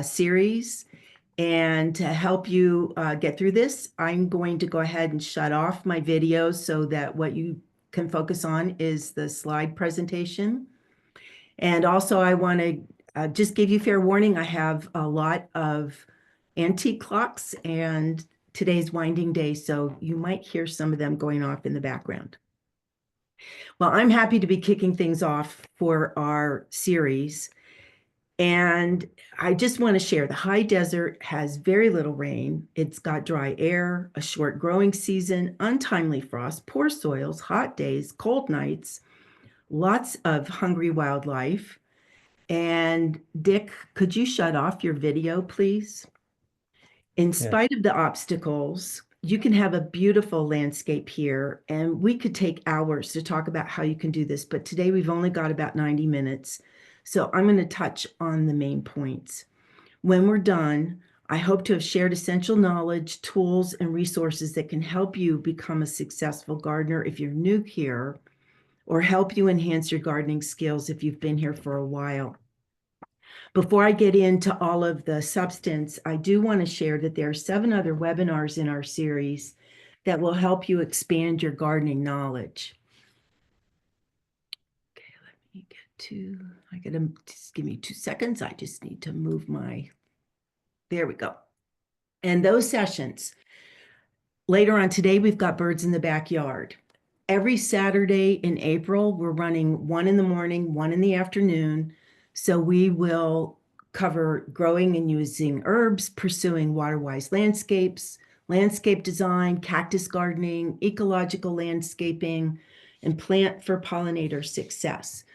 series. And to help you get through this, I'm going to go ahead and shut off my videos so that what you can focus on is the slide presentation. And also I want to just give you fair warning, I have a lot of antique clocks and today's winding day, so you might hear some of them going off in the background. Well, I'm happy to be kicking things off for our series. And I just want to share the high desert has very little rain. It's got dry air, a short growing season, untimely frost, poor soils, hot days, cold nights, lots of hungry wildlife. And Dick, could you shut off your video, please? In spite of the obstacles, you can have a beautiful landscape here, and we could take hours to talk about how you can do this, but today we've only got about 90 minutes. So I'm going to touch on the main points. When we're done, I hope to have shared essential knowledge, tools, and resources that can help you become a successful gardener if you're new here, or help you enhance your gardening skills if you've been here for a while. Before I get into all of the substance, I do want to share that there are 7 other webinars in our series that will help you expand your gardening knowledge. Okay, let me get to, I gotta just give me 2 seconds. I just need to move there we go. And those sessions, later on today, we've got birds in the backyard. Every Saturday in April, we're running 1 in the morning, 1 in the afternoon. So we will cover growing and using herbs, pursuing water-wise landscapes, landscape design, cactus gardening, ecological landscaping, and plant for pollinator success.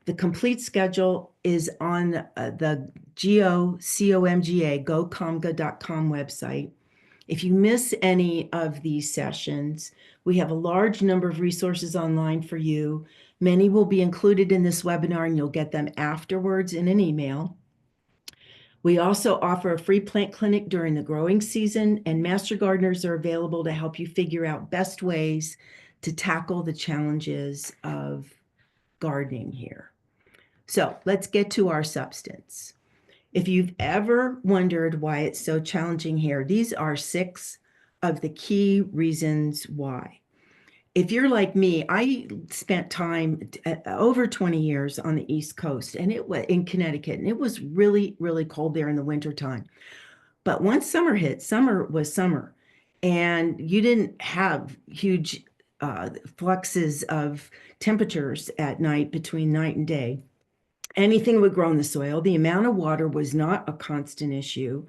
The complete schedule is on the gocomga.com website. If you miss any of these sessions, we have a large number of resources online for you. Many will be included in this webinar, and you'll get them afterwards in an email. We also offer a free plant clinic during the growing season, and master gardeners are available to help you figure out best ways to tackle the challenges of gardening here. So let's get to our substance. If you've ever wondered why it's so challenging here, these are 6 of the key reasons why. If you're like me, I spent time over 20 years on the East Coast, and it was in Connecticut, and it was really, really cold there in the wintertime. But once summer hit, summer was summer, and you didn't have huge fluxes of temperatures at night between night and day. Anything would grow in the soil. The amount of water was not a constant issue.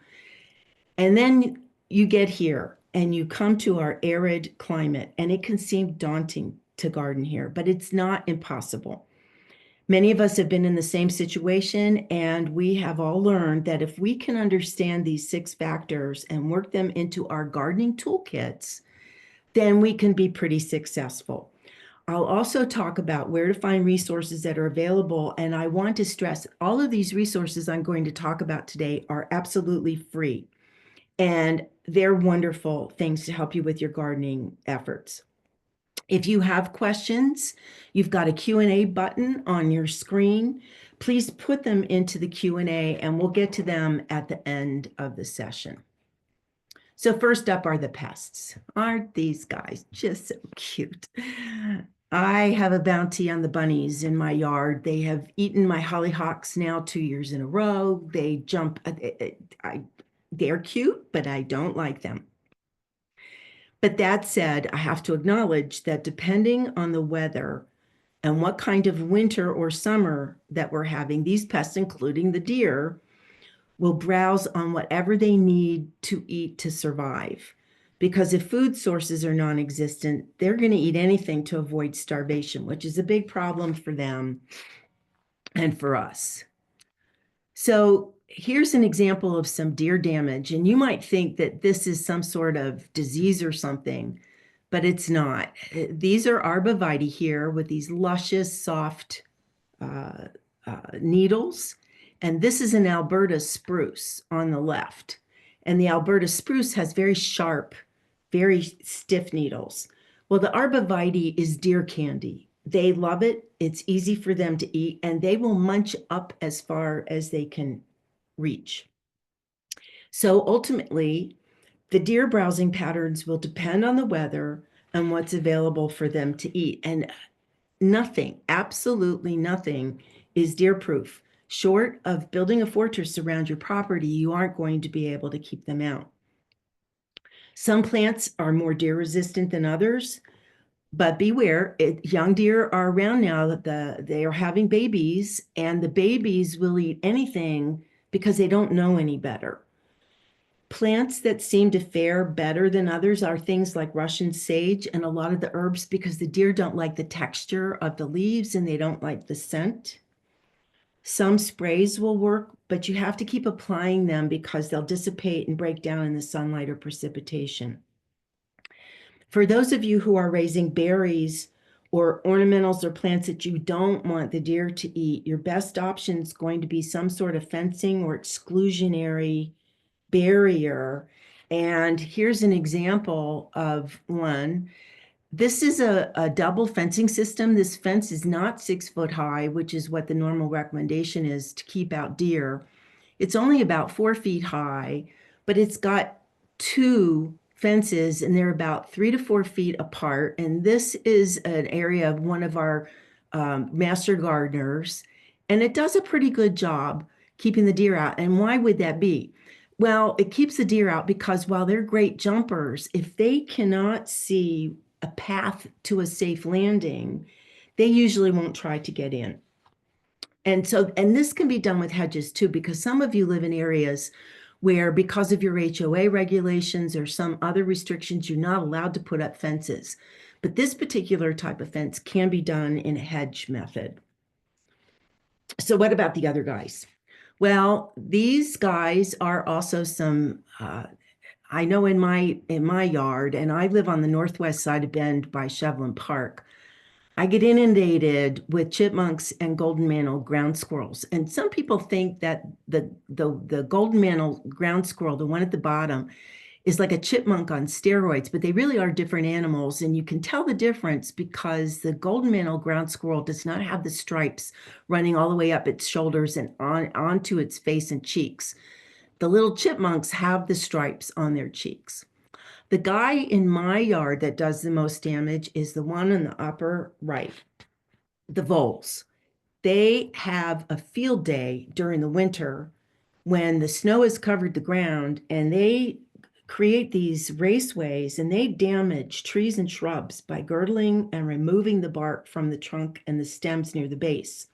And then you get here and you come to our arid climate, and it can seem daunting to garden here, but it's not impossible. Many of us have been in the same situation, and we have all learned that if we can understand these 6 factors and work them into our gardening toolkits, then we can be pretty successful. I'll also talk about where to find resources that are available, and I want to stress all of these resources I'm going to talk about today are absolutely free, and they're wonderful things to help you with your gardening efforts. If you have questions, you've got a Q&A button on your screen. Please put them into the Q&A, and we'll get to them at the end of the session. So first up are the pests. Aren't these guys just so cute? I have a bounty on the bunnies in my yard. They have eaten my hollyhocks now 2 years in a row. They jump, they're cute, but I don't like them. But that said, I have to acknowledge that depending on the weather and what kind of winter or summer that we're having, these pests, including the deer, will browse on whatever they need to eat to survive. Because if food sources are non-existent, they're going to eat anything to avoid starvation, which is a big problem for them and for us. So here's an example of some deer damage, and you might think that this is some sort of disease or something, but it's not. These are arborvitae here with these luscious, soft needles. And this is an Alberta spruce on the left. And the Alberta spruce has very sharp, very stiff needles. Well, the arborvitae is deer candy. They love it. It's easy for them to eat, and they will munch up as far as they can reach. So ultimately, the deer browsing patterns will depend on the weather and what's available for them to eat. And nothing, absolutely nothing, is deer proof. Short of building a fortress around your property, you aren't going to be able to keep them out. Some plants are more deer resistant than others, but beware, young deer are around now that they are having babies, and the babies will eat anything because they don't know any better. Plants that seem to fare better than others are things like Russian sage and a lot of the herbs, because the deer don't like the texture of the leaves and they don't like the scent. Some sprays will work, but you have to keep applying them because they'll dissipate and break down in the sunlight or precipitation. For those of you who are raising berries or ornamentals or plants that you don't want the deer to eat, your best option is going to be some sort of fencing or exclusionary barrier. And here's an example of one. This is a double fencing system. This fence is not 6 foot high, which is what the normal recommendation is to keep out deer. It's only about 4 feet high, but it's got two fences and they're about 3 to 4 feet apart. And this is an area of one of our master gardeners, and it does a pretty good job keeping the deer out. And why would that be? Well, it keeps the deer out because while they're great jumpers, if they cannot see a path to a safe landing, they usually won't try to get in. And this can be done with hedges too, because some of you live in areas where, because of your HOA regulations or some other restrictions, you're not allowed to put up fences. But this particular type of fence can be done in a hedge method. So what about the other guys? Well, these guys are also some, I know in my yard, and I live on the northwest side of Bend by Shevlin Park, I get inundated with chipmunks and golden mantle ground squirrels. And some people think that the golden mantle ground squirrel, the one at the bottom, is like a chipmunk on steroids, but they really are different animals. And you can tell the difference because the golden mantle ground squirrel does not have the stripes running all the way up its shoulders and onto its face and cheeks. The little chipmunks have the stripes on their cheeks. The guy in my yard that does the most damage is the one in the upper right, the voles. They have a field day during the winter when the snow has covered the ground, and they create these raceways and they damage trees and shrubs by girdling and removing the bark from the trunk and the stems near the base.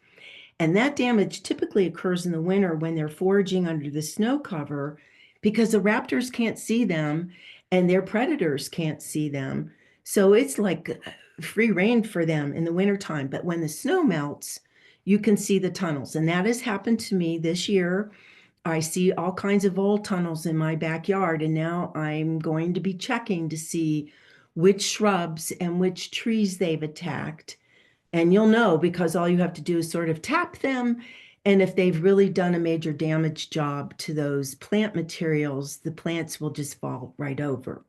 And that damage typically occurs in the winter when they're foraging under the snow cover, because the raptors can't see them and their predators can't see them. So it's like free reign for them in the wintertime. But when the snow melts, you can see the tunnels. And that has happened to me this year. I see all kinds of old tunnels in my backyard, and now I'm going to be checking to see which shrubs and which trees they've attacked. And you'll know because all you have to do is sort of tap them. And if they've really done a major damage job to those plant materials, the plants will just fall right over.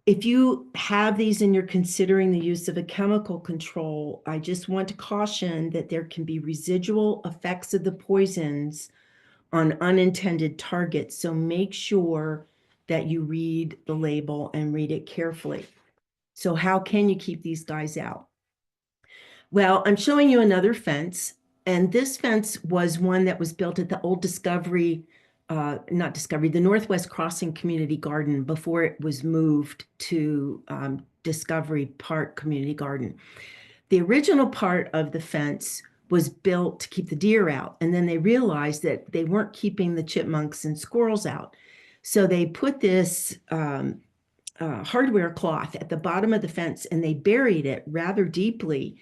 If you have these and you're considering the use of a chemical control, I just want to caution that there can be residual effects of the poisons on unintended targets. So make sure that you read the label and read it carefully. So how can you keep these guys out? Well, I'm showing you another fence, and this fence was one that was built at the old the Northwest Crossing Community Garden before it was moved to Discovery Park Community Garden. The original part of the fence was built to keep the deer out, and then they realized that they weren't keeping the chipmunks and squirrels out. So they put this hardware cloth at the bottom of the fence, and they buried it rather deeply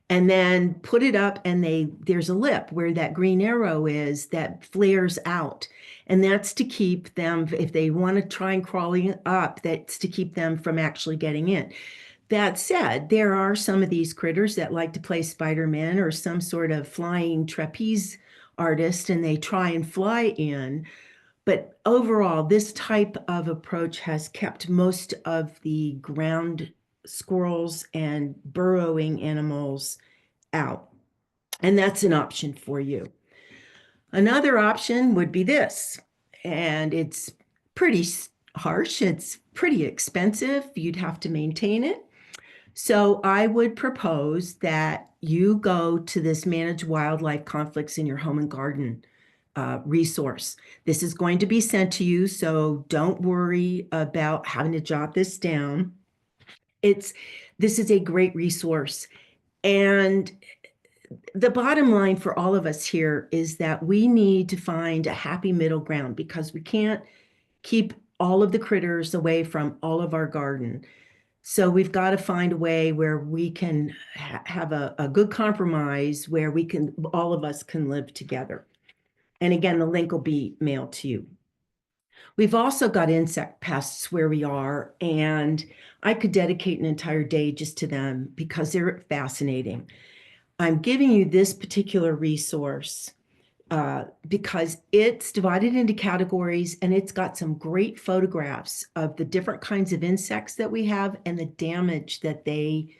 and then put it up, and there's a lip where that green arrow is that flares out. And that's to keep them, if they want to try and crawling up, that's to keep them from actually getting in. That said, there are some of these critters that like to play Spider-Man or some sort of flying trapeze artist, and they try and fly in. But overall, this type of approach has kept most of the ground squirrels and burrowing animals out. And that's an option for you. Another option would be this, and it's pretty harsh. It's pretty expensive. You'd have to maintain it. So I would propose that you go to this Manage Wildlife Conflicts in Your Home and Garden resource. This is going to be sent to you, so don't worry about having to jot this down. This is a great resource. And the bottom line for all of us here is that we need to find a happy middle ground because we can't keep all of the critters away from all of our garden. So we've got to find a way where we can have a good compromise where all of us can live together. And again, the link will be mailed to you. We've also got insect pests where we are, and I could dedicate an entire day just to them because they're fascinating. I'm giving you this particular resource because it's divided into categories and it's got some great photographs of the different kinds of insects that we have and the damage that they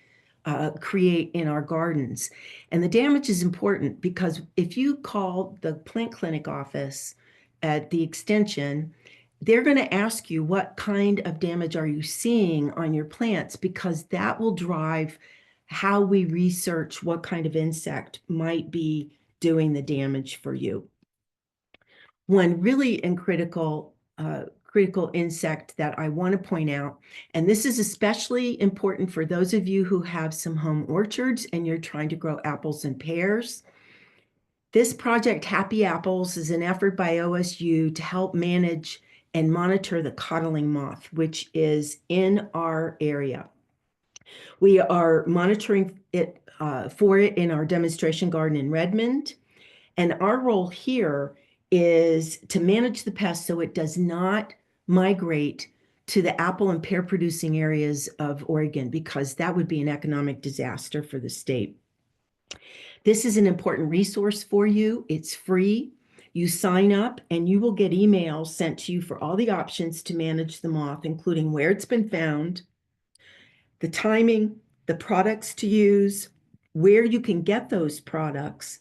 create in our gardens. And the damage is important because if you call the plant clinic office at the extension, they're going to ask you what kind of damage are you seeing on your plants, because that will drive how we research what kind of insect might be doing the damage for you. One really critical insect that I want to point out, and this is especially important for those of you who have some home orchards and you're trying to grow apples and pears. This project, Happy Apples, is an effort by OSU to help manage and monitor the codling moth, which is in our area. We are monitoring it for it in our demonstration garden in Redmond. And our role here is to manage the pest so it does not migrate to the apple and pear producing areas of Oregon, because that would be an economic disaster for the state. This is an important resource for you. It's free. You sign up and you will get emails sent to you for all the options to manage the moth, including where it's been found, the timing, the products to use, where you can get those products.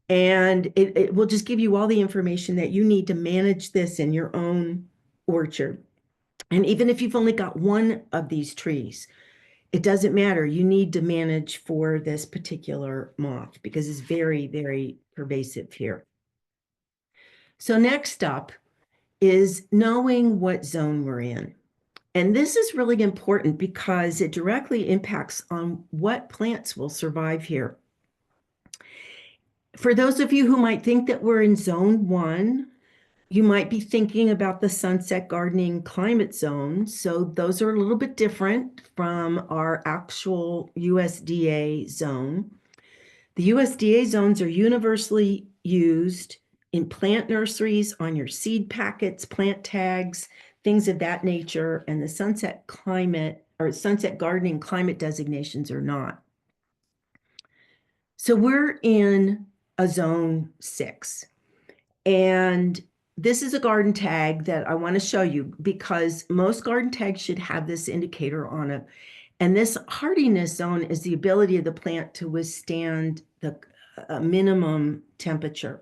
And it will just give you all the information that you need to manage this in your own orchard. And even if you've only got one of these trees, it doesn't matter. You need to manage for this particular moth because it's very, very pervasive here. So next up is knowing what zone we're in. And this is really important because it directly impacts on what plants will survive here. For those of you who might think that we're in zone 1, you might be thinking about the sunset gardening climate zones. So those are a little bit different from our actual USDA zone. The USDA zones are universally used in plant nurseries, on your seed packets, plant tags, things of that nature. And the sunset climate or sunset gardening climate designations are not. So we're in a zone 6. And this is a garden tag that I want to show you because most garden tags should have this indicator on it. And this hardiness zone is the ability of the plant to withstand the minimum temperature.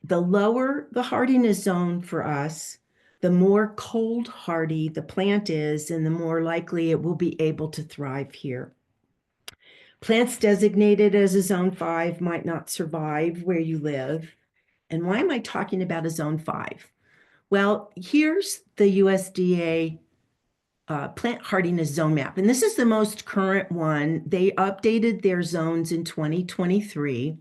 The lower the hardiness zone for us, the more cold hardy the plant is, and the more likely it will be able to thrive here. Plants designated as a zone 5 might not survive where you live. And why am I talking about a zone 5? Well, here's the USDA plant hardiness zone map. And this is the most current one. They updated their zones in 2023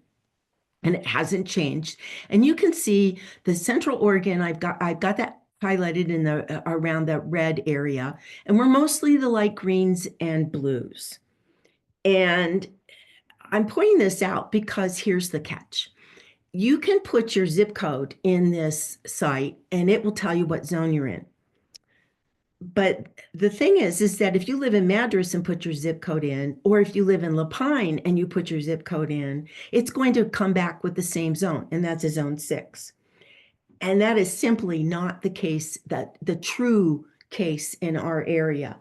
and it hasn't changed. And you can see the Central Oregon, I've got that highlighted in the around the red area. And we're mostly the light greens and blues. And I'm pointing this out because here's the catch. You can put your zip code in this site and it will tell you what zone you're in. But the thing is that if you live in Madras and put your zip code in, or if you live in Lapine and you put your zip code in, it's going to come back with the same zone, and that's a zone 6. And that is simply not the case, that the true case in our area.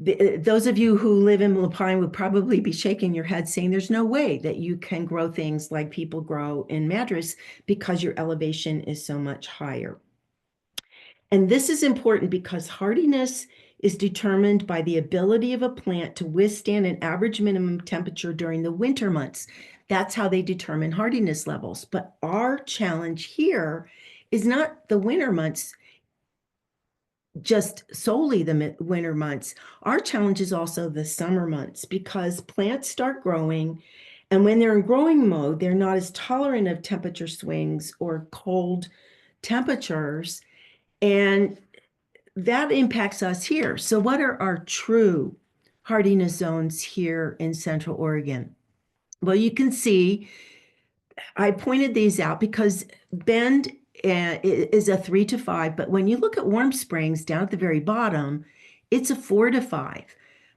those of you who live in Lapine would probably be shaking your head saying there's no way that you can grow things like people grow in Madras because your elevation is so much higher. And this is important because hardiness is determined by the ability of a plant to withstand an average minimum temperature during the winter months. That's how they determine hardiness levels. But our challenge here is not the winter months, just solely the winter months. Our challenge is also the summer months because plants start growing, and when they're in growing mode, they're not as tolerant of temperature swings or cold temperatures, and that impacts us here. So what are our true hardiness zones here in Central Oregon? Well, you can see I pointed these out because Bend is a 3 to 5, but when you look at Warm Springs down at the very bottom, it's a 4 to 5.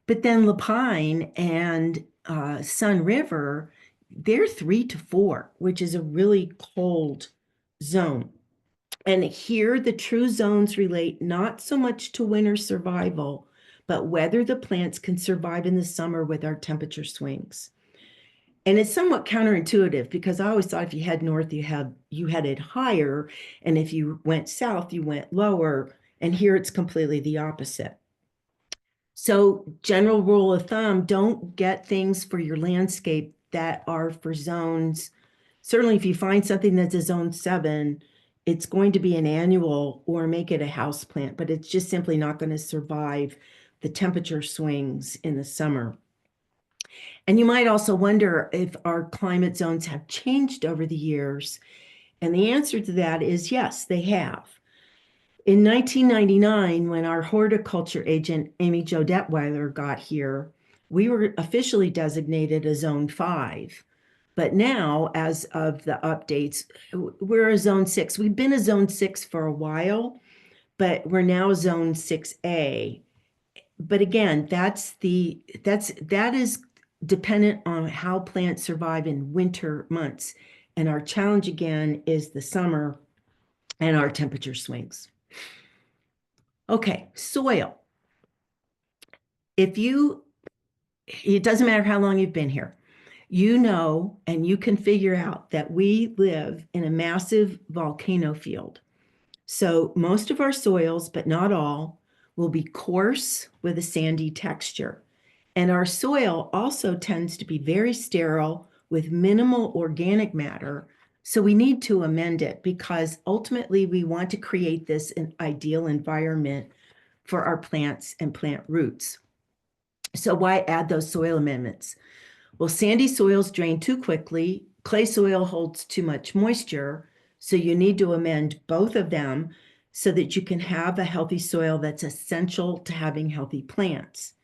But then Lapine and Sun River, they're 3 to 4, which is a really cold zone. And here the true zones relate not so much to winter survival, but whether the plants can survive in the summer with our temperature swings. And it's somewhat counterintuitive because I always thought if you head north, you headed higher, and if you went south, you went lower. And here it's completely the opposite. So, general rule of thumb, don't get things for your landscape that are for zones. Certainly, if you find something that's a zone 7, it's going to be an annual or make it a house plant, but it's just simply not going to survive the temperature swings in the summer. And you might also wonder if our climate zones have changed over the years. And the answer to that is yes, they have. In 1999, when our horticulture agent, Amy Jo Detweiler, got here, we were officially designated a Zone 5. But now, as of the updates, we're a Zone 6. We've been a Zone 6 for a while, but we're now Zone 6A. But again, that is dependent on how plants survive in winter months. And our challenge again is the summer and our temperature swings. Okay, soil. It doesn't matter how long you've been here, you know, and you can figure out that we live in a massive volcano field. So most of our soils, but not all, will be coarse with a sandy texture. And our soil also tends to be very sterile with minimal organic matter. So we need to amend it because ultimately we want to create this an ideal environment for our plants and plant roots. So why add those soil amendments? Well, sandy soils drain too quickly. Clay soil holds too much moisture. So you need to amend both of them so that you can have a healthy soil that's essential to having healthy plants.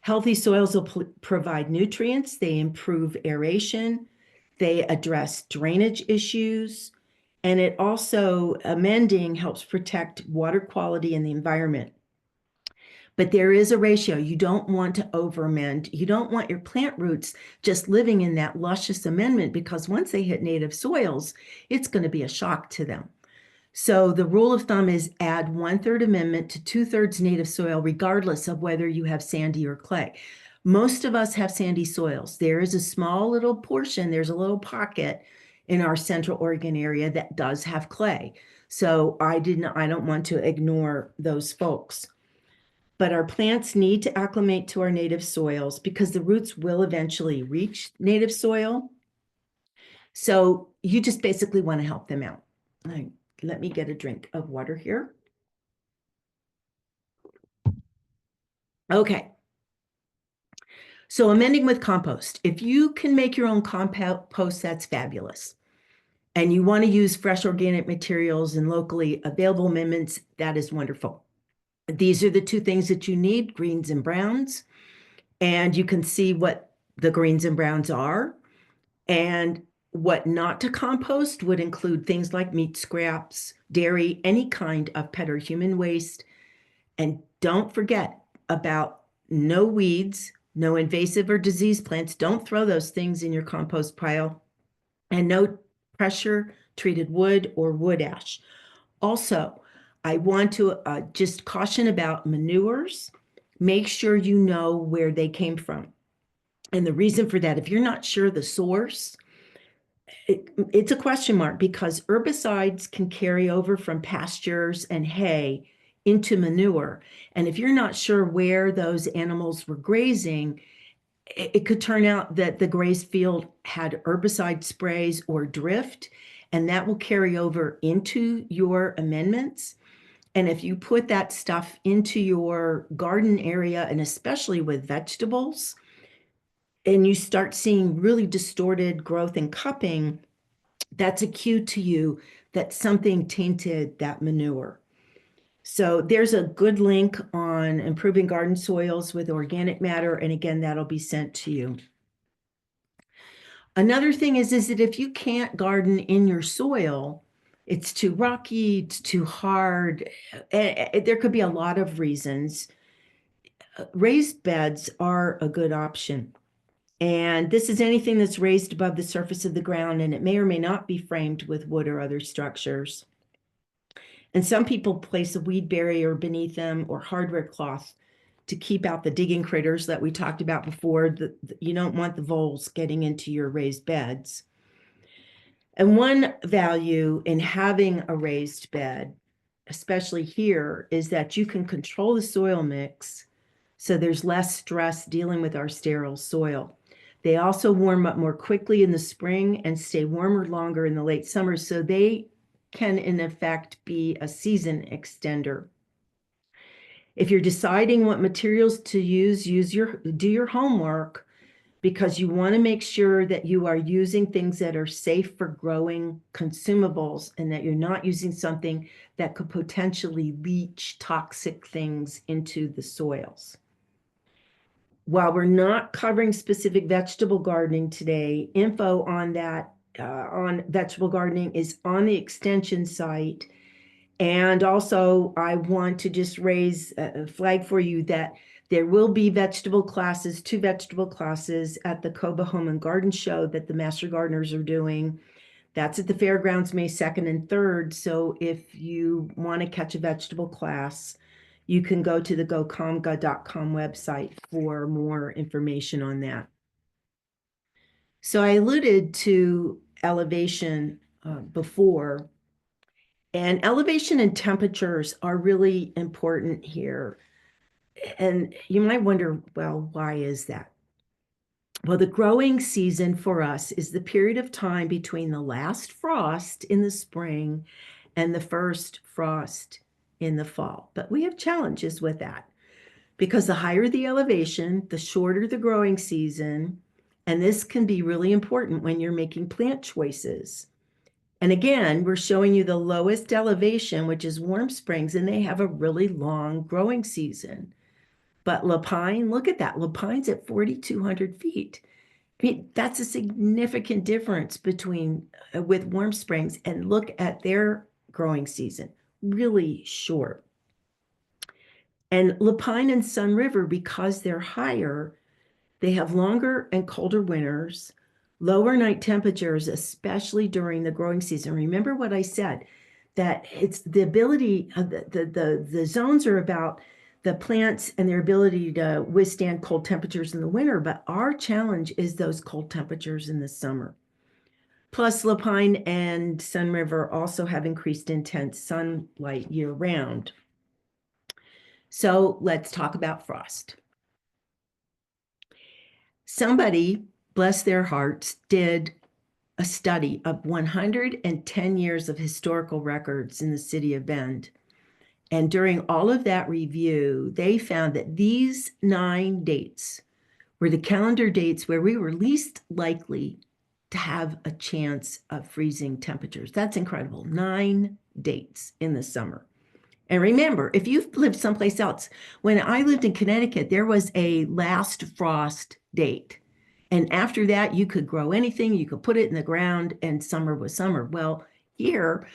Healthy soils will provide nutrients, they improve aeration, they address drainage issues, and it also, amending helps protect water quality in the environment. But there is a ratio. You don't want to over-amend. You don't want your plant roots just living in that luscious amendment because once they hit native soils, it's going to be a shock to them. So the rule of thumb is add 1/3 amendment to 2/3 native soil, regardless of whether you have sandy or clay. Most of us have sandy soils. There is a small little portion, there's a little pocket in our Central Oregon area that does have clay. So I don't want to ignore those folks. But our plants need to acclimate to our native soils because the roots will eventually reach native soil. So you just basically want to help them out. Let me get a drink of water here. Okay. So amending with compost. If you can make your own compost, that's fabulous. And you want to use fresh organic materials and locally available amendments, that is wonderful. These are the two things that you need, greens and browns. And you can see what the greens and browns are. And what not to compost would include things like meat scraps, dairy, any kind of pet or human waste. And don't forget about no weeds, no invasive or disease plants. Don't throw those things in your compost pile. And no pressure treated wood or wood ash. Also, I want to just caution about manures. make sure you know where they came from. And the reason for that, if you're not sure the source, it's a question mark, because herbicides can carry over from pastures and hay into manure. And if you're not sure where those animals were grazing, it could turn out that the grazed field had herbicide sprays or drift, and that will carry over into your amendments. And if you put that stuff into your garden area, and especially with vegetables, and you start seeing really distorted growth and cupping, that's a cue to you that something tainted that manure. So there's a good link on improving garden soils with organic matter. And again, that'll be sent to you. Another thing is that if you can't garden in your soil, it's too rocky, it's too hard. There could be a lot of reasons. Raised beds are a good option. And this is anything that's raised above the surface of the ground, and it may or may not be framed with wood or other structures. And some people place a weed barrier beneath them or hardware cloth to keep out the digging critters that we talked about before. You don't want the voles getting into your raised beds. And one value in having a raised bed, especially here, is that you can control the soil mix, so there's less stress dealing with our sterile soil. They also warm up more quickly in the spring and stay warmer longer in the late summer, so they can, in effect, be a season extender. If you're deciding what materials to use, do your homework, because you want to make sure that you are using things that are safe for growing consumables, and that you're not using something that could potentially leach toxic things into the soils. While we're not covering specific vegetable gardening today, info on that, on vegetable gardening, is on the extension site. And also, I want to just raise a flag for you that there will be vegetable classes, 2 vegetable classes at the Coba Home and Garden Show that the Master Gardeners are doing. That's at the fairgrounds May 2nd and 3rd. So if you want to catch a vegetable class, you can go to the gocomga.com website for more information on that. So I alluded to elevation before, and elevation and temperatures are really important here. And you might wonder, well, why is that? Well, the growing season for us is the period of time between the last frost in the spring and the first frost in the fall. But we have challenges with that, because the higher the elevation, the shorter the growing season. And this can be really important when you're making plant choices. And again, we're showing you the lowest elevation, which is Warm Springs, and they have a really long growing season. But Lapine, look at that. Lapine's at 4,200 feet. I mean, that's a significant difference between with Warm Springs, and look at their growing season, really short. And Lapine and Sun River, because they're higher, they have longer and colder winters, lower night temperatures, especially during the growing season. Remember what I said, that it's the ability of the zones are about the plants and their ability to withstand cold temperatures in the winter, but our challenge is those cold temperatures in the summer. Plus, Lapine and Sun River also have increased intense sunlight year round. So let's talk about frost. Somebody, bless their hearts, did a study of 110 years of historical records in the city of Bend. And during all of that review, they found that these 9 dates were the calendar dates where we were least likely to have a chance of freezing temperatures. That's incredible. 9 dates in the summer. And remember, if you've lived someplace else, when I lived in Connecticut, there was a last frost date. And after that, you could grow anything, you could put it in the ground, and summer was summer. Well, here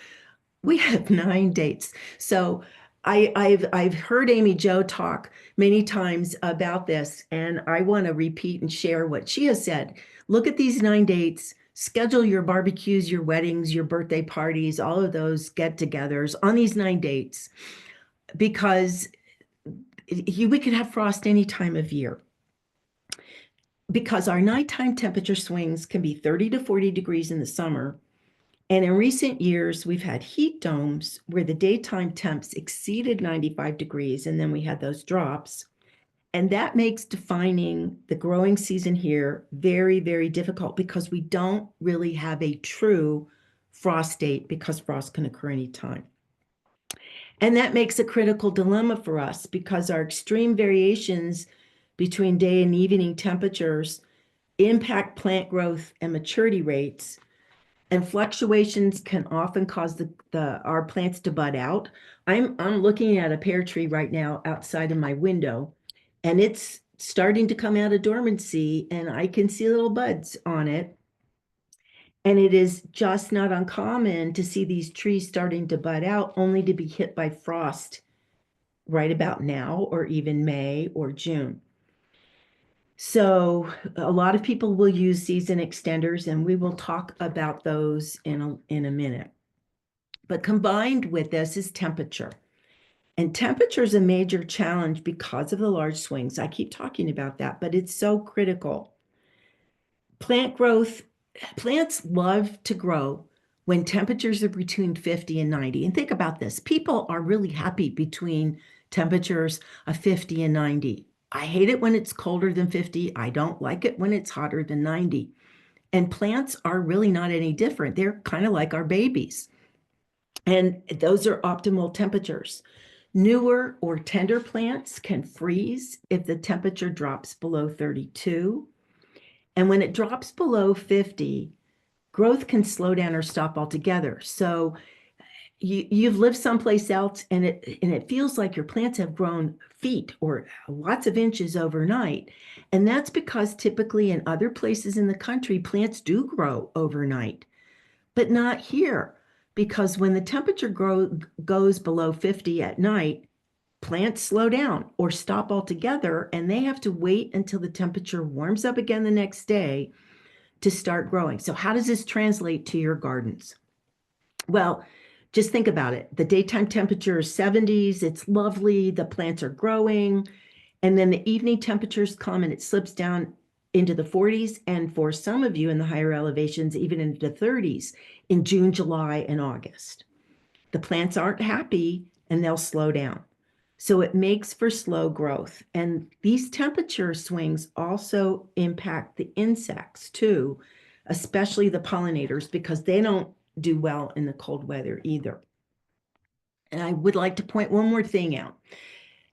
we have 9 dates. So I've heard Amy Jo talk many times about this, and I want to repeat and share what she has said. Look at these 9 dates, schedule your barbecues, your weddings, your birthday parties, all of those get-togethers on these 9 dates, because we could have frost any time of year because our nighttime temperature swings can be 30 to 40 degrees in the summer. And in recent years, we've had heat domes where the daytime temps exceeded 95 degrees, and then we had those drops. And that makes defining the growing season here very, very difficult because we don't really have a true frost date because frost can occur anytime. And that makes a critical dilemma for us because our extreme variations between day and evening temperatures impact plant growth and maturity rates, and fluctuations can often cause our plants to bud out. I'm looking at a pear tree right now outside of my window, and it's starting to come out of dormancy, and I can see little buds on it. And it is just not uncommon to see these trees starting to bud out only to be hit by frost right about now, or even May or June. So a lot of people will use season extenders, and we will talk about those in a minute. But combined with this is temperature. And temperature is a major challenge because of the large swings. I keep talking about that, but it's so critical. Plant growth, plants love to grow when temperatures are between 50 and 90. And think about this. People are really happy between temperatures of 50 and 90. I hate it when it's colder than 50. I don't like it when it's hotter than 90. And plants are really not any different. They're kind of like our babies. And those are optimal temperatures. Newer or tender plants can freeze if the temperature drops below 32. And when it drops below 50, growth can slow down or stop altogether. So you've lived someplace else and it feels like your plants have grown feet or lots of inches overnight. And that's because typically in other places in the country, plants do grow overnight, but not here. Because when the temperature goes below 50 at night, plants slow down or stop altogether, and they have to wait until the temperature warms up again the next day to start growing. So how does this translate to your gardens? Well, just think about it. The daytime temperature is 70s. It's lovely. The plants are growing. And then the evening temperatures come and it slips down into the 40s. And for some of you in the higher elevations, even into the 30s in June, July, and August. The plants aren't happy and they'll slow down. So it makes for slow growth. And these temperature swings also impact the insects too, especially the pollinators, because they don't do well in the cold weather either. And I would like to point one more thing out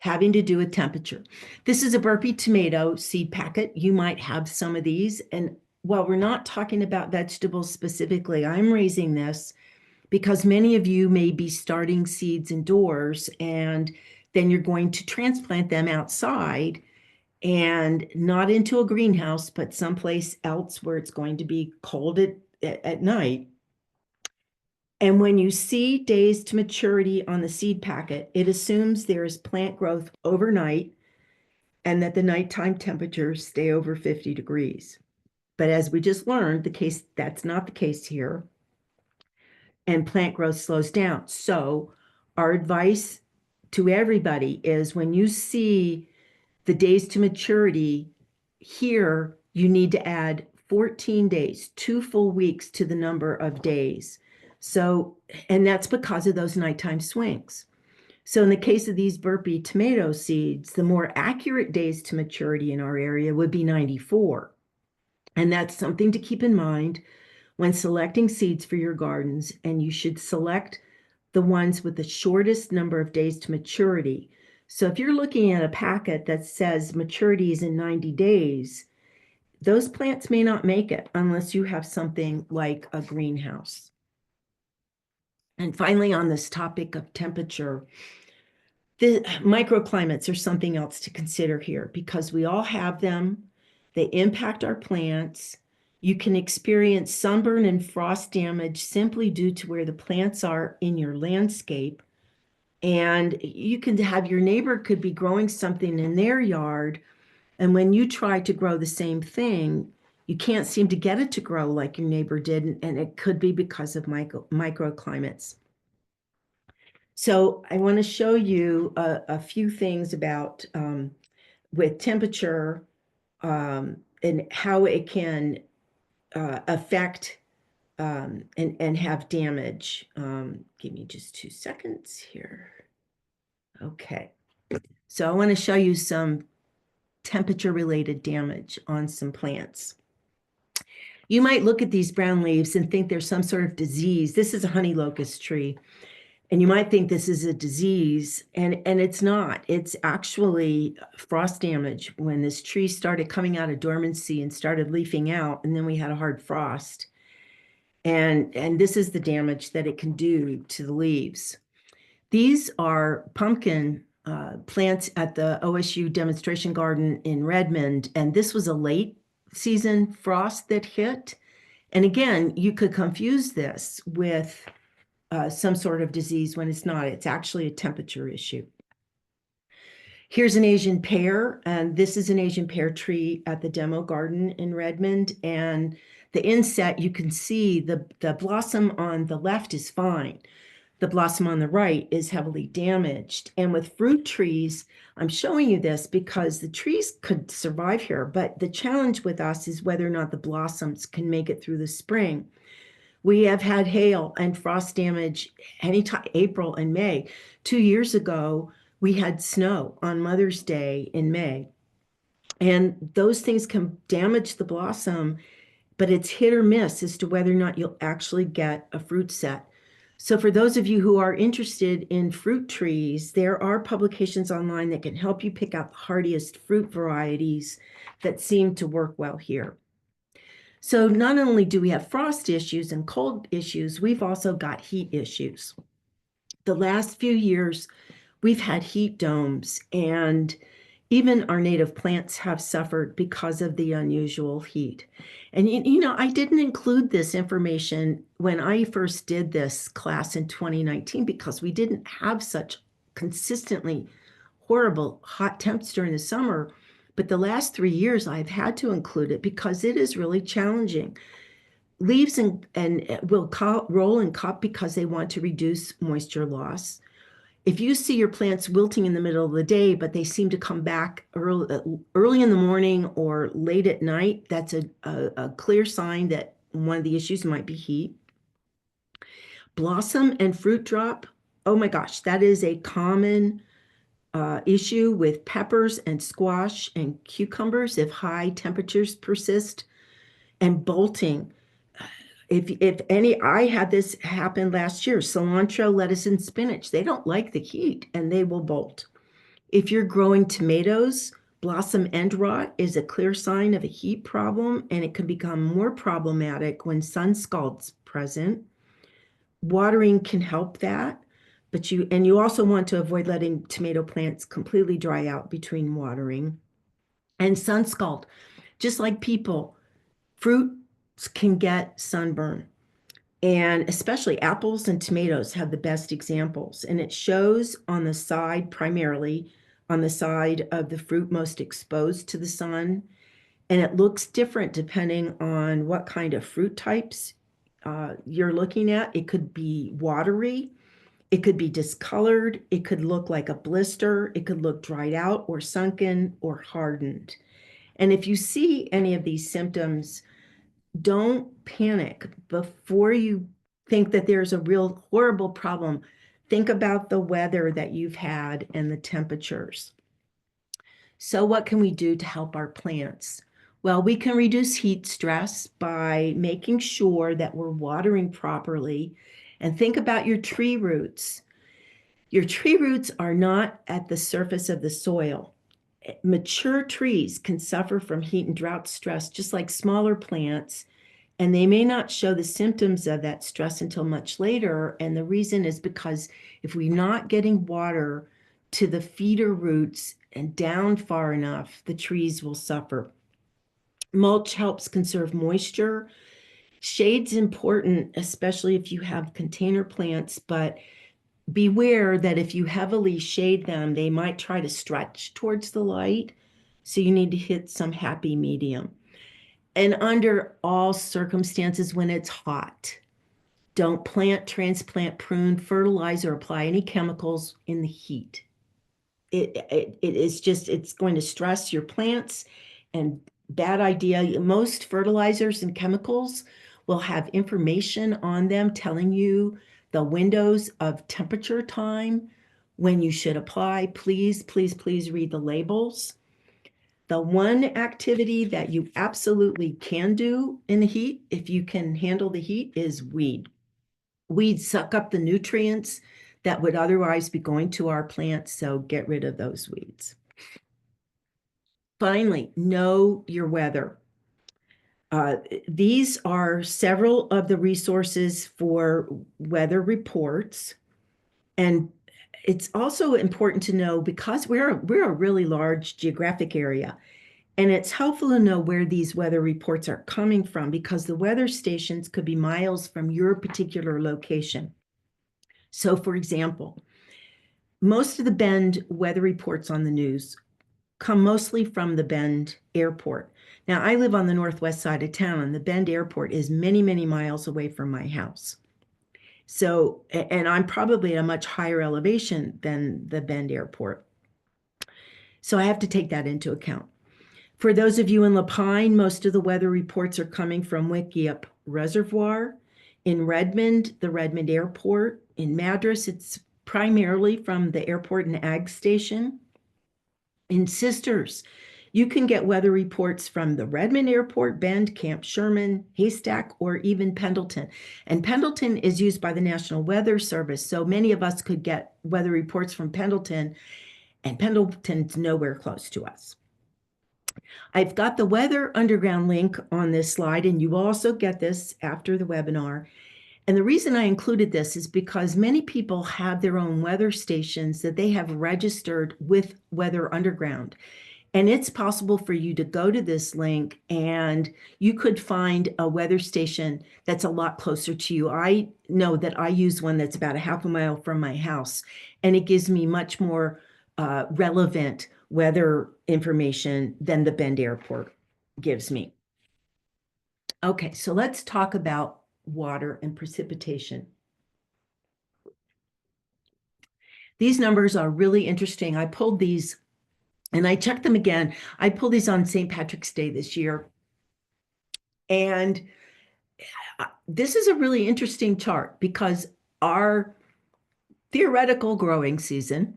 having to do with temperature. This is a burpee tomato seed packet. You might have some of these. And while we're not talking about vegetables specifically, I'm raising this because many of you may be starting seeds indoors and then you're going to transplant them outside and not into a greenhouse, but someplace else where it's going to be cold at night. And when you see days to maturity on the seed packet, it assumes there is plant growth overnight and that the nighttime temperatures stay over 50 degrees. But as we just learned, that's not the case here. And plant growth slows down. So our advice to everybody is when you see the days to maturity here, you need to add 14 days, 2 full weeks to the number of days. So, and that's because of those nighttime swings. So in the case of these burpee tomato seeds, the more accurate days to maturity in our area would be 94. And that's something to keep in mind when selecting seeds for your gardens, and you should select the ones with the shortest number of days to maturity. So if you're looking at a packet that says maturity is in 90 days, those plants may not make it unless you have something like a greenhouse. And finally, on this topic of temperature, the microclimates are something else to consider here because we all have them. They impact our plants. You can experience sunburn and frost damage simply due to where the plants are in your landscape. And you can have your neighbor could be growing something in their yard. And when you try to grow the same thing, you can't seem to get it to grow like your neighbor did. And it could be because of microclimates. So I want to show you a few things about with temperature and how it can affect and have damage. Give me just 2 seconds here. Okay. So I want to show you some temperature related damage on some plants. You might look at these brown leaves and think there's some sort of disease. This is a honey locust tree. And you might think this is a disease, and it's not. It's actually frost damage when this tree started coming out of dormancy and started leafing out, and then we had a hard frost. And this is the damage that it can do to the leaves. These are pumpkin plants at the OSU demonstration garden in Redmond, and this was a late season frost that hit. And again, you could confuse this with some sort of disease when it's not. It's actually a temperature issue. Here's an Asian pear, and this is an Asian pear tree at the demo garden in Redmond. And the inset, you can see the blossom on the left is fine. The blossom on the right is heavily damaged. And with fruit trees, I'm showing you this because the trees could survive here, but the challenge with us is whether or not the blossoms can make it through the spring. We have had hail and frost damage anytime, April and May. 2 years ago, we had snow on Mother's Day in May. And those things can damage the blossom, but it's hit or miss as to whether or not you'll actually get a fruit set. So for those of you who are interested in fruit trees, there are publications online that can help you pick out the hardiest fruit varieties that seem to work well here. So not only do we have frost issues and cold issues, we've also got heat issues. The last few years, we've had heat domes, and even our native plants have suffered because of the unusual heat. And you know, I didn't include this information when I first did this class in 2019 because we didn't have such consistently horrible hot temps during the summer. But the last 3 years, I've had to include it because it is really challenging. Leaves and will roll and cup because they want to reduce moisture loss. If you see your plants wilting in the middle of the day, but they seem to come back early in the morning or late at night, that's a clear sign that one of the issues might be heat. Blossom and fruit drop, oh my gosh, that is a common issue with peppers and squash and cucumbers if high temperatures persist. And bolting. If any, I had this happen last year. Cilantro, lettuce, and spinach, they don't like the heat and they will bolt. If you're growing tomatoes, blossom end rot is a clear sign of a heat problem, and it can become more problematic when sun scald's present. Watering can help that, but you also want to avoid letting tomato plants completely dry out between watering. And sun scald, just like people, fruits can get sunburn, and especially apples and tomatoes have the best examples. And it shows on the side, primarily on the side of the fruit most exposed to the sun. And it looks different depending on what kind of fruit types you're looking at. It could be watery, it could be discolored, it could look like a blister, it could look dried out or sunken or hardened. And if you see any of these symptoms, don't panic before you think that there's a real horrible problem. Think about the weather that you've had and the temperatures. So what can we do to help our plants? Well, we can reduce heat stress by making sure that we're watering properly. And think about your tree roots. Your tree roots are not at the surface of the soil. Mature trees can suffer from heat and drought stress just like smaller plants, and they may not show the symptoms of that stress until much later. And the reason is because if we're not getting water to the feeder roots and down far enough, the trees will suffer. Mulch helps conserve moisture. Shade's important, especially if you have container plants, but beware that if you heavily shade them, they might try to stretch towards the light. So you need to hit some happy medium. And under all circumstances, when it's hot, Don't plant, transplant, prune, fertilize, or apply any chemicals in the heat. It is just, it's going to stress your plants, and bad idea. Most fertilizers and chemicals will have information on them telling you the windows of temperature time when you should apply. Please, please, please read the labels. The one activity that you absolutely can do in the heat, if you can handle the heat, is weed. Weeds suck up the nutrients that would otherwise be going to our plants, so get rid of those weeds. Finally, know your weather. These are several of the resources for weather reports. And it's also important to know, because we're a really large geographic area, and it's helpful to know where these weather reports are coming from, because the weather stations could be miles from your particular location. So, for example, most of the Bend weather reports on the news come mostly from the Bend Airport. Now, I live on the northwest side of town, and the Bend Airport is many, many miles away from my house. So, and I'm probably at a much higher elevation than the Bend Airport. So I have to take that into account. For those of you in Lapine, most of the weather reports are coming from Wickiup Reservoir. In Redmond, the Redmond Airport. In Madras, it's primarily from the airport and ag station. In Sisters, you can get weather reports from the Redmond Airport, Bend, Camp Sherman, Haystack, or even Pendleton. And Pendleton is used by the National Weather Service, so many of us could get weather reports from Pendleton, and Pendleton's nowhere close to us. I've got the Weather Underground link on this slide, and you will also get this after the webinar. And the reason I included this is because many people have their own weather stations that they have registered with Weather Underground. And it's possible for you to go to this link and you could find a weather station that's a lot closer to you. I know that I use one that's about a half a mile from my house, and it gives me much more relevant weather information than the Bend Airport gives me. Okay, so let's talk about water and precipitation. These numbers are really interesting. I pulled these and I checked them again. I pulled these on St. Patrick's Day this year. And this is a really interesting chart, because our theoretical growing season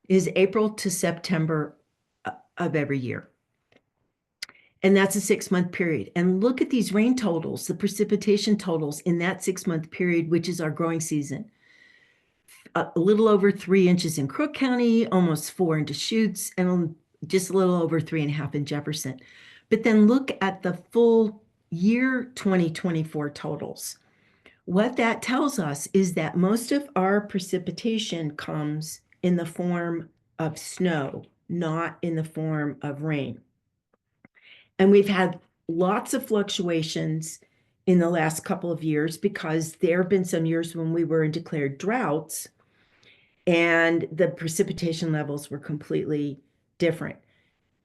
is April to September of every year. And that's a 6-month period. And look at these rain totals, the precipitation totals in that 6-month period, which is our growing season. A little over 3 inches in Crook County, almost 4 in Deschutes, and just a little over 3.5 in Jefferson. But then look at the full year 2024 totals. What that tells us is that most of our precipitation comes in the form of snow, not in the form of rain. And we've had lots of fluctuations in the last couple of years, because there have been some years when we were in declared droughts and the precipitation levels were completely different.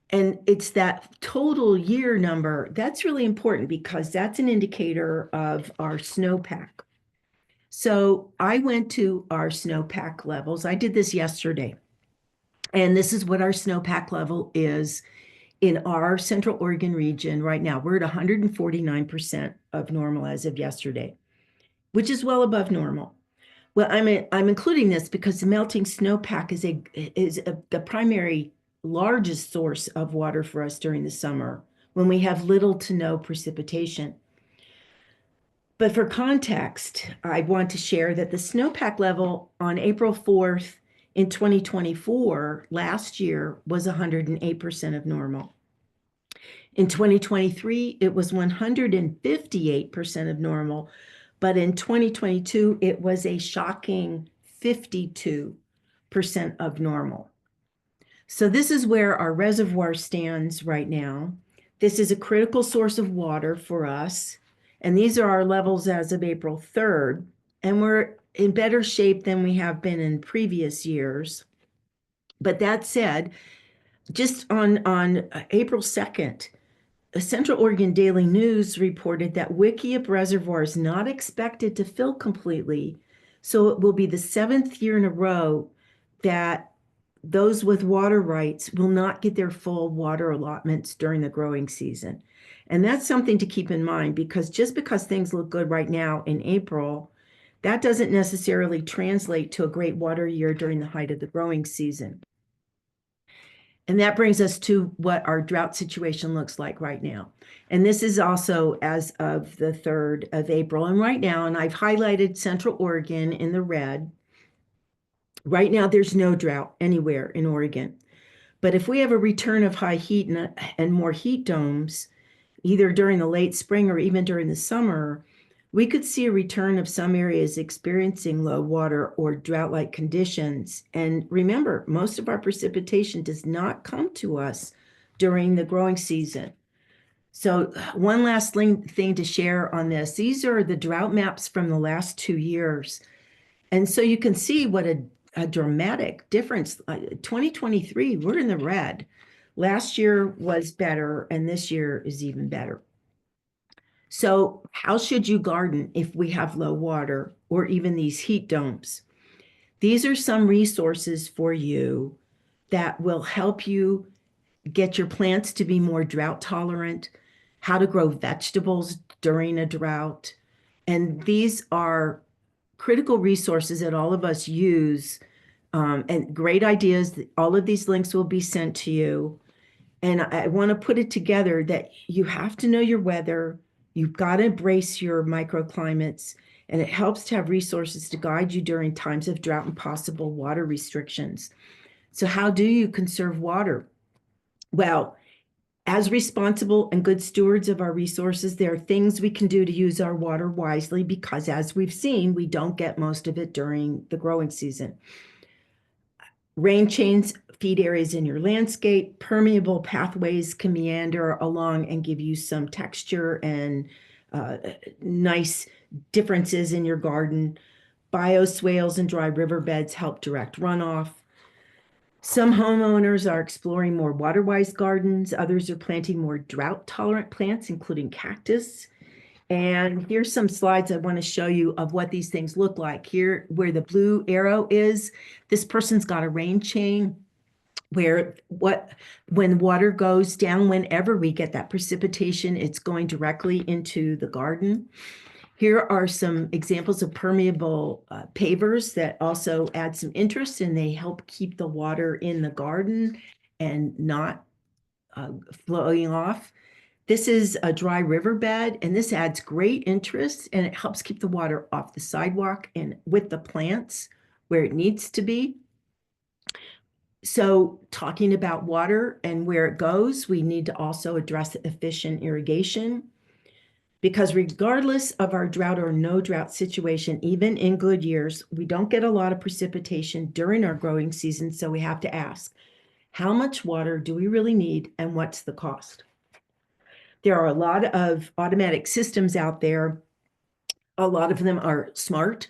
And it's that total year number that's really important, because that's an indicator of our snowpack. So I went to our snowpack levels. I did this yesterday. And this is what our snowpack level is in our Central Oregon region right now. We're at 149% of normal as of yesterday, which is well above normal. Well, I'm including this because the melting snowpack is the primary largest source of water for us during the summer, when we have little to no precipitation. But for context, I want to share that the snowpack level on April 4th in 2024 last year was 108% of normal. In 2023, it was 158% of normal, but in 2022, it was a shocking 52% of normal. So this is where our reservoir stands right now. This is a critical source of water for us. And these are our levels as of April 3rd. And we're in better shape than we have been in previous years. But that said, just on April 2nd, Central Oregon Daily News reported that Wickiup Reservoir is not expected to fill completely, so it will be the 7th year in a row that those with water rights will not get their full water allotments during the growing season. And that's something to keep in mind, because just because things look good right now in April, that doesn't necessarily translate to a great water year during the height of the growing season. And that brings us to what our drought situation looks like right now. And this is also as of the 3rd of April. And right now, and I've highlighted Central Oregon in the red, right now there's no drought anywhere in Oregon. But if we have a return of high heat and more heat domes, either during the late spring or even during the summer, we could see a return of some areas experiencing low water or drought-like conditions. And remember, most of our precipitation does not come to us during the growing season. So one last thing to share on this. These are the drought maps from the last 2 years. And so you can see what a dramatic difference. 2023, we're in the red. Last year was better, and this year is even better. So how should you garden if we have low water or even these heat domes? These are some resources for you that will help you get your plants to be more drought tolerant, how to grow vegetables during a drought. And these are critical resources that all of us use, and great ideas. All of these links will be sent to you. And I want to put it together that you have to know your weather. You've got to embrace your microclimates, and it helps to have resources to guide you during times of drought and possible water restrictions. So how do you conserve water? Well, as responsible and good stewards of our resources, there are things we can do to use our water wisely, because as we've seen, we don't get most of it during the growing season. Rain chains feed areas in your landscape. Permeable pathways can meander along and give you some texture and nice differences in your garden. Bioswales and dry riverbeds help direct runoff. Some homeowners are exploring more water-wise gardens. Others are planting more drought-tolerant plants, including cactus. And here's some slides I want to show you of what these things look like. Here, where the blue arrow is, this person's got a rain chain where when water goes down, whenever we get that precipitation, it's going directly into the garden. Here are some examples of permeable pavers that also add some interest, and they help keep the water in the garden and not flowing off. This is a dry riverbed, and this adds great interest, and it helps keep the water off the sidewalk and with the plants where it needs to be. So talking about water and where it goes, we need to also address efficient irrigation, because regardless of our drought or no drought situation, even in good years, we don't get a lot of precipitation during our growing season. So we have to ask, how much water do we really need, and what's the cost? There are a lot of automatic systems out there. A lot of them are smart.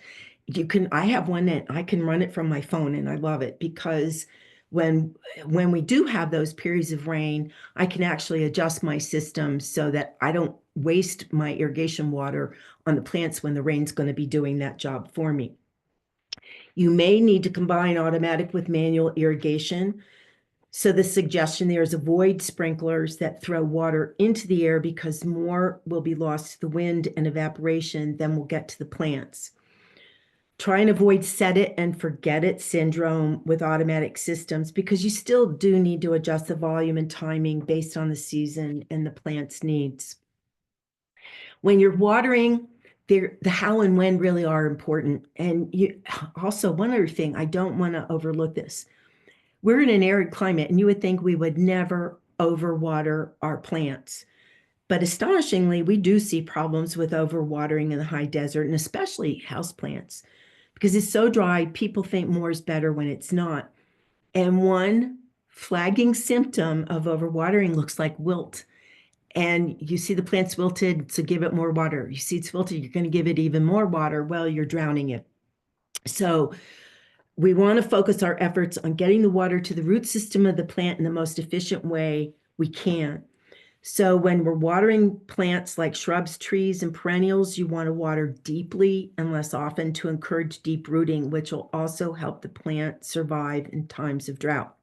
I have one that I can run it from my phone, and I love it, because when we do have those periods of rain, I can actually adjust my system so that I don't waste my irrigation water on the plants when the rain's going to be doing that job for me. You may need to combine automatic with manual irrigation. So the suggestion there is avoid sprinklers that throw water into the air, because more will be lost to the wind and evaporation than will get to the plants. Try and avoid set it and forget it syndrome with automatic systems, because you still do need to adjust the volume and timing based on the season and the plant's needs. When you're watering, the how and when really are important. And also, one other thing, I don't want to overlook this. We're in an arid climate, and you would think we would never overwater our plants. But astonishingly, we do see problems with overwatering in the high desert, and especially houseplants, because it's so dry, people think more is better when it's not. And one flagging symptom of overwatering looks like wilt. And you see the plant's wilted, so give it more water. You see it's wilted, you're going to give it even more water. Well, you're drowning it. So we want to focus our efforts on getting the water to the root system of the plant in the most efficient way we can. So when we're watering plants like shrubs, trees, and perennials, you want to water deeply and less often to encourage deep rooting, which will also help the plant survive in times of drought.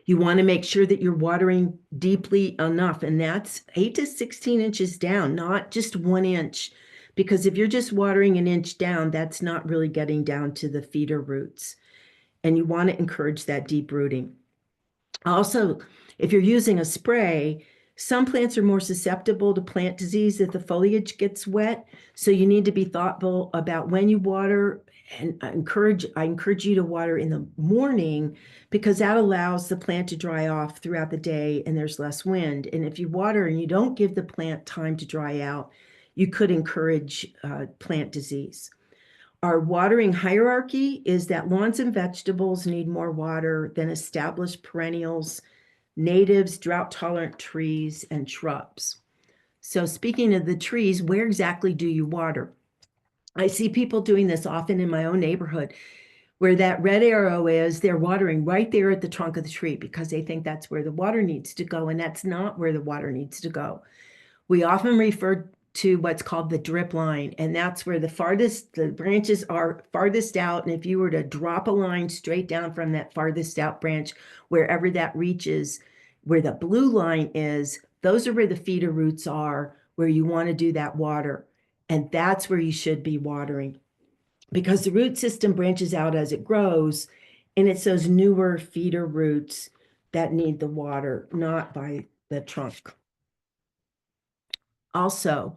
You want to make sure that you're watering deeply enough, and that's 8 to 16 inches down, not just 1 inch, because if you're just watering an inch down, that's not really getting down to the feeder roots. And you want to encourage that deep rooting. Also, if you're using a spray, some plants are more susceptible to plant disease if the foliage gets wet. So you need to be thoughtful about when you water. And I encourage you to water in the morning because that allows the plant to dry off throughout the day and there's less wind. And if you water and you don't give the plant time to dry out, you could encourage plant disease. Our watering hierarchy is that lawns and vegetables need more water than established perennials, natives, drought-tolerant trees, and shrubs. So speaking of the trees, where exactly do you water? I see people doing this often in my own neighborhood. Where that red arrow is, they're watering right there at the trunk of the tree because they think that's where the water needs to go, and that's not where the water needs to go. We often refer to what's called the drip line, and that's where the branches are farthest out. And if you were to drop a line straight down from that farthest out branch, wherever that reaches, where the blue line is, those are where the feeder roots are, where you want to do that water. And that's where you should be watering because the root system branches out as it grows, and it's those newer feeder roots that need the water, not by the trunk. Also,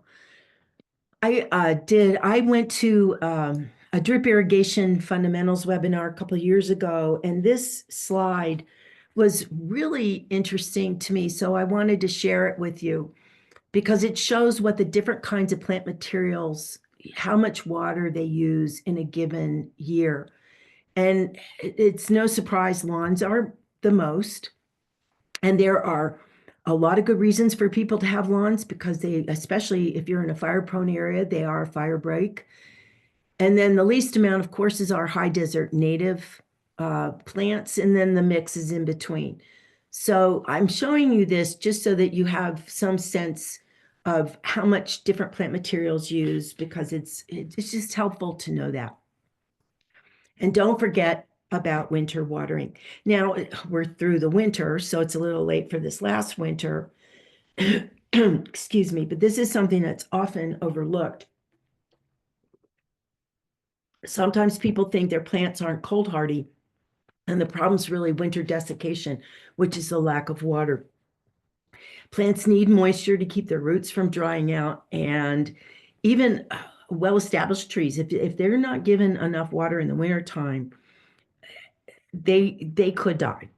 I went to a drip irrigation fundamentals webinar a couple of years ago, and this slide was really interesting to me. So I wanted to share it with you because it shows what the different kinds of plant materials, how much water they use in a given year. And it's no surprise lawns are the most. And there are a lot of good reasons for people to have lawns because they, especially if you're in a fire prone area, they are a fire break. And then the least amount, of course, is our high desert native plants. And then the mix is in between. So I'm showing you this just so that you have some sense of how much different plant materials use because it's just helpful to know that. And don't forget about winter watering. Now we're through the winter, so it's a little late for this last winter. Excuse me, but this is something that's often overlooked. Sometimes people think their plants aren't cold hardy, and the problem's really winter desiccation, which is the lack of water. Plants need moisture to keep their roots from drying out, and even well-established trees, if they're not given enough water in the wintertime, they could die.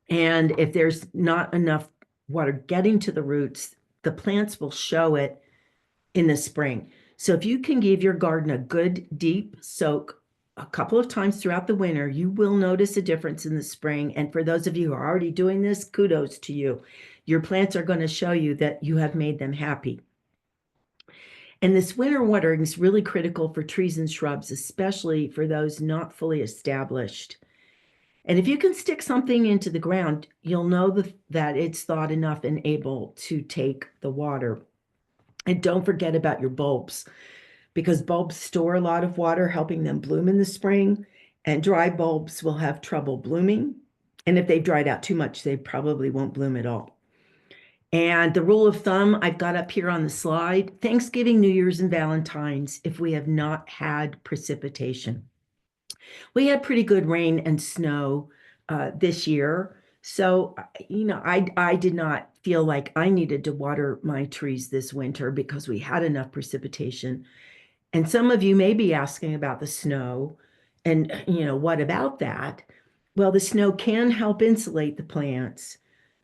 And if there's not enough water getting to the roots, the plants will show it in the spring. So if you can give your garden a good deep soak a couple of times throughout the winter, you will notice a difference in the spring. And for those of you who are already doing this, kudos to you. Your plants are going to show you that you have made them happy. And this winter watering is really critical for trees and shrubs, especially for those not fully established. And if you can stick something into the ground, you'll know that it's thawed enough and able to take the water. And don't forget about your bulbs, because bulbs store a lot of water, helping them bloom in the spring, and dry bulbs will have trouble blooming. And if they've dried out too much, they probably won't bloom at all. And the rule of thumb I've got up here on the slide, Thanksgiving, New Year's, and Valentine's, if we have not had precipitation. We had pretty good rain and snow this year. So, I did not feel like I needed to water my trees this winter because we had enough precipitation. And some of you may be asking about the snow and, what about that? Well, the snow can help insulate the plants.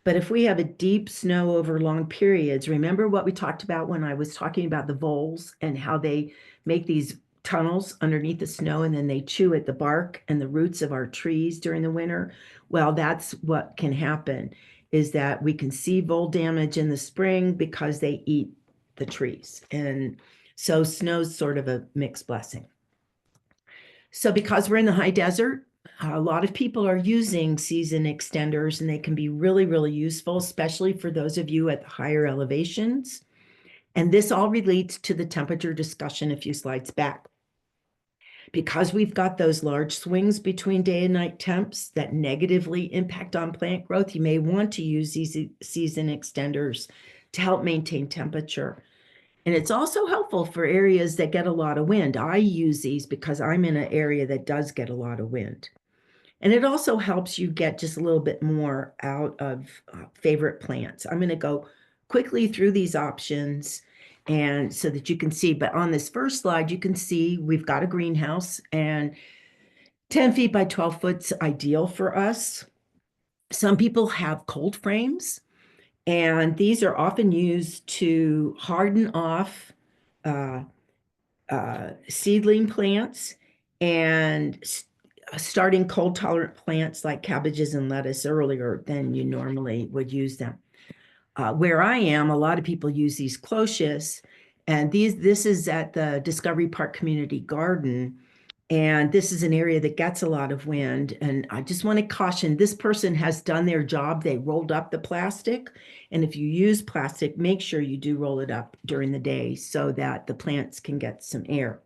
But if we have a deep snow over long periods, remember what we talked about when I was talking about the voles and how they make these tunnels underneath the snow and then they chew at the bark and the roots of our trees during the winter? Well, that's what can happen is that we can see vole damage in the spring because they eat the trees. And so snow's sort of a mixed blessing. So because we're in the high desert, A lot of people are using season extenders, and they can be really, really useful, especially for those of you at the higher elevations. And this all relates to the temperature discussion a few slides back. Because we've got those large swings between day and night temps that negatively impact on plant growth, you may want to use these season extenders to help maintain temperature. And it's also helpful for areas that get a lot of wind. I use these because I'm in an area that does get a lot of wind. And it also helps you get just a little bit more out of favorite plants. I'm going to go quickly through these options and so that you can see. But on this first slide, you can see we've got a greenhouse, and 10 feet by 12 foot's ideal for us. Some people have cold frames, and these are often used to harden off uh, seedling plants and starting cold tolerant plants like cabbages and lettuce earlier than you normally would use them. Where I am, a lot of people use these cloches, and this is at the Discovery Park Community Garden. And this is an area that gets a lot of wind. And I just want to caution, this person has done their job. They rolled up the plastic. And if you use plastic, make sure you do roll it up during the day so that the plants can get some air.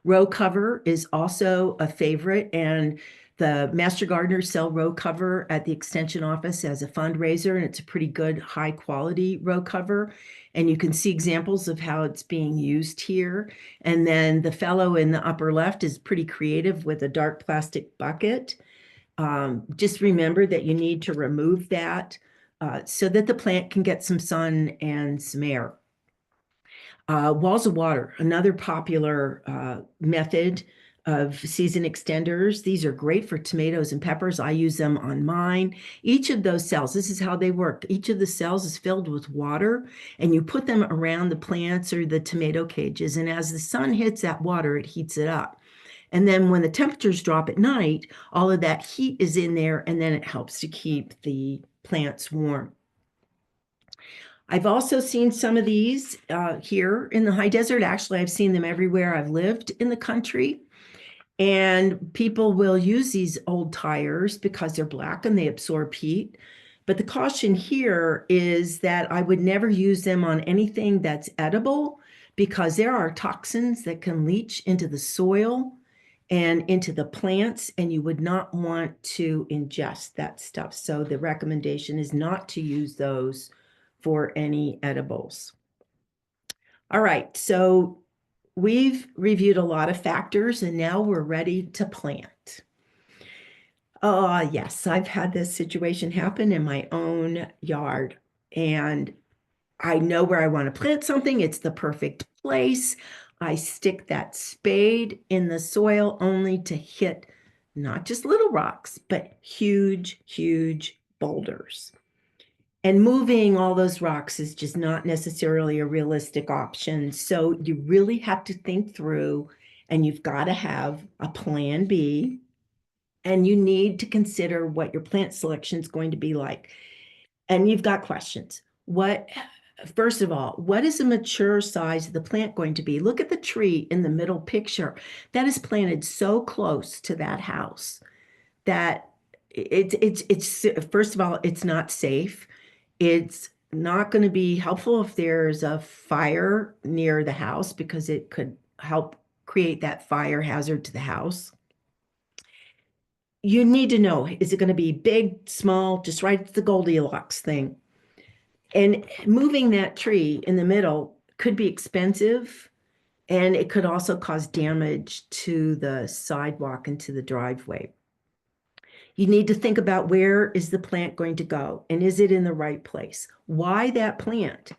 Row cover is also a favorite, and the Master Gardener sell row cover at the extension office as a fundraiser, and it's a pretty good high quality row cover. And you can see examples of how it's being used here. And then the fellow in the upper left is pretty creative with a dark plastic bucket. Just remember that you need to remove that so that the plant can get some sun and some air. Walls of water, another popular method of season extenders. These are great for tomatoes and peppers. I use them on mine. Each of those cells, this is how they work. Each of the cells is filled with water, and you put them around the plants or the tomato cages. And as the sun hits that water, it heats it up. And then when the temperatures drop at night, all of that heat is in there, and then it helps to keep the plants warm. I've also seen some of these here in the high desert. Actually, I've seen them everywhere I've lived in the country. And people will use these old tires because they're black and they absorb heat. But the caution here is that I would never use them on anything that's edible, because there are toxins that can leach into the soil and into the plants, and you would not want to ingest that stuff. So the recommendation is not to use those for any edibles. All right, so we've reviewed a lot of factors, and now we're ready to plant. Yes, I've had this situation happen in my own yard, and I know where I want to plant something. It's the perfect place. I stick that spade in the soil only to hit not just little rocks, but huge, huge boulders. And moving all those rocks is just not necessarily a realistic option. So you really have to think through, and you've got to have a plan B, and you need to consider what your plant selection is going to be like. And you've got questions. First of all, what is the mature size of the plant going to be? Look at the tree in the middle picture. That is planted so close to that house that it's first of all, it's not safe. It's not going to be helpful if there's a fire near the house, because it could help create that fire hazard to the house. You need to know, is it going to be big, small, just right? It's the Goldilocks thing. And moving that tree in the middle could be expensive, and it could also cause damage to the sidewalk and to the driveway. You need to think about, where is the plant going to go, and is it in the right place? Why that plant?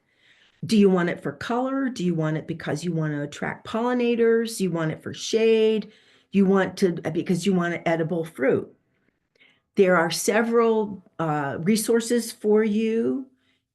Do you want it for color? Do you want it because you want to attract pollinators? You want it for shade? You want to, because you want an edible fruit? There are several resources for you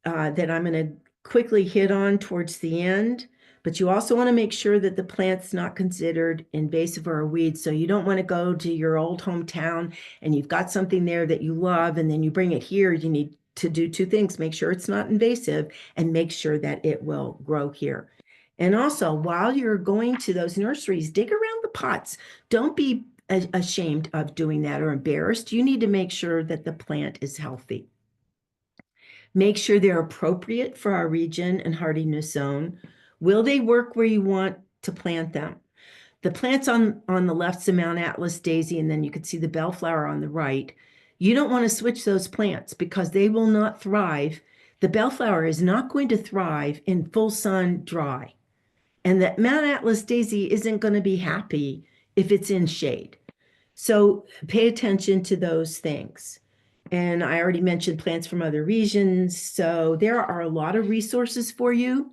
that I'm going to quickly hit on towards the end. But you also want to make sure that the plant's not considered invasive or a weed. So you don't want to go to your old hometown and you've got something there that you love, and then you bring it here. You need to do two things: make sure it's not invasive, and make sure that it will grow here. And also, while you're going to those nurseries, dig around the pots. Don't be ashamed of doing that or embarrassed. You need to make sure that the plant is healthy. Make sure they're appropriate for our region and hardiness zone. Will they work where you want to plant them? The plants on the left is the Mount Atlas daisy, and then you can see the bellflower on the right. You don't want to switch those plants because they will not thrive. The bellflower is not going to thrive in full sun dry. And that Mount Atlas daisy isn't going to be happy if it's in shade. So pay attention to those things. And I already mentioned plants from other regions. So there are a lot of resources for you.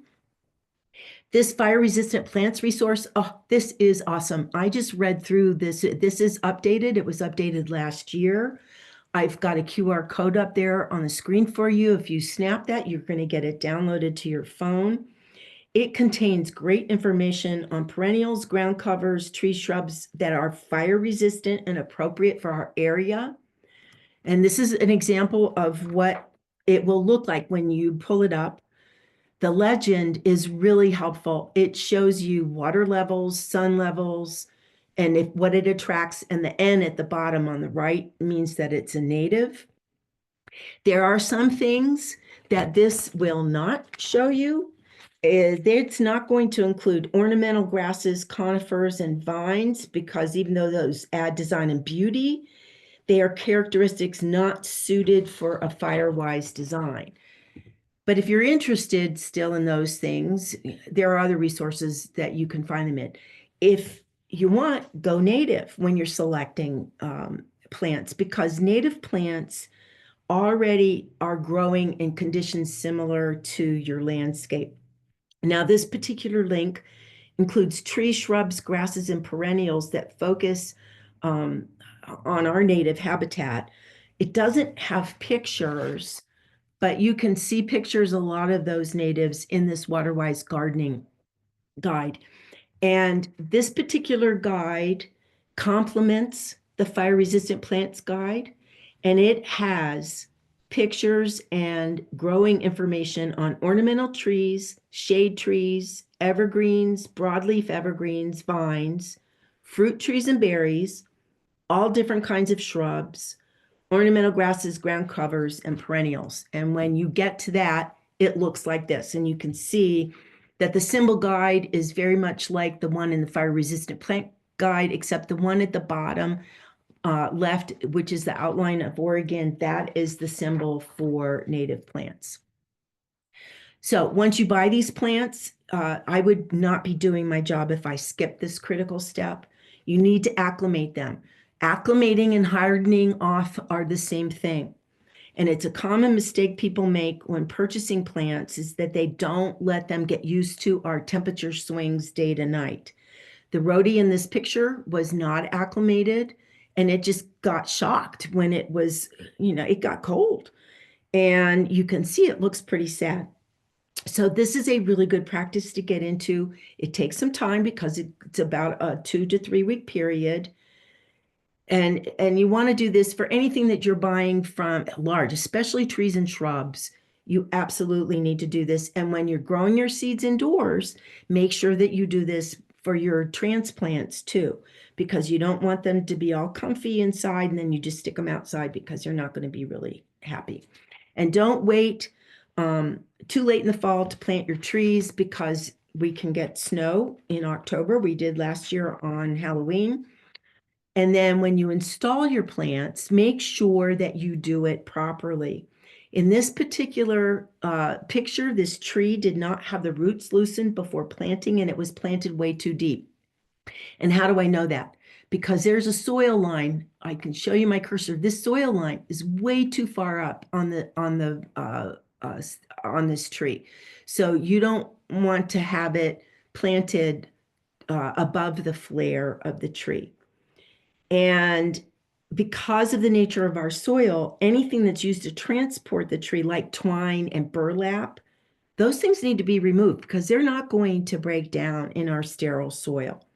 This fire-resistant plants resource, oh, this is awesome. I just read through this. This is updated. It was updated last year. I've got a QR code up there on the screen for you. If you snap that, you're going to get it downloaded to your phone. It contains great information on perennials, ground covers, tree shrubs that are fire resistant and appropriate for our area. And this is an example of what it will look like when you pull it up. The legend is really helpful. It shows you water levels, sun levels, and what it attracts. And the N at the bottom on the right means that it's a native. There are some things that this will not show you. It's not going to include ornamental grasses, conifers, and vines, because even though those add design and beauty, they are characteristics not suited for a fire-wise design. But if you're interested still in those things, there are other resources that you can find them in. If you want, go native when you're selecting plants, because native plants already are growing in conditions similar to your landscape. Now, this particular link includes trees, shrubs, grasses, and perennials that focus on our native habitat. It doesn't have pictures, but you can see pictures of a lot of those natives in this Waterwise Gardening guide. And this particular guide complements the Fire Resistant Plants guide, and it has pictures and growing information on ornamental trees, shade trees, evergreens, broadleaf evergreens, vines, fruit trees and berries, all different kinds of shrubs, ornamental grasses, ground covers, and perennials. And when you get to that, it looks like this. And you can see that the symbol guide is very much like the one in the fire resistant plant guide, except the one at the bottom left, which is the outline of Oregon, that is the symbol for native plants. So once you buy these plants, I would not be doing my job if I skip this critical step. You need to acclimate them. Acclimating and hardening off are the same thing. And it's a common mistake people make when purchasing plants is that they don't let them get used to our temperature swings day to night. The rhodie in this picture was not acclimated, and it just got shocked when it was, it got cold. And you can see it looks pretty sad. So this is a really good practice to get into. It takes some time because it's about a 2 to 3 week period. And you want to do this for anything that you're buying from large, especially trees and shrubs. You absolutely need to do this. And when you're growing your seeds indoors, make sure that you do this for your transplants too, because you don't want them to be all comfy inside and then you just stick them outside because they're not going to be really happy. And don't wait too late in the fall to plant your trees, because we can get snow in October. We did last year on Halloween. And then when you install your plants, make sure that you do it properly. In this particular picture, this tree did not have the roots loosened before planting, and it was planted way too deep. And how do I know that? Because there's a soil line. I can show you my cursor. This soil line is way too far up on this tree. So you don't want to have it planted above the flare of the tree. And because of the nature of our soil, anything that's used to transport the tree, like twine and burlap, those things need to be removed because they're not going to break down in our sterile soil.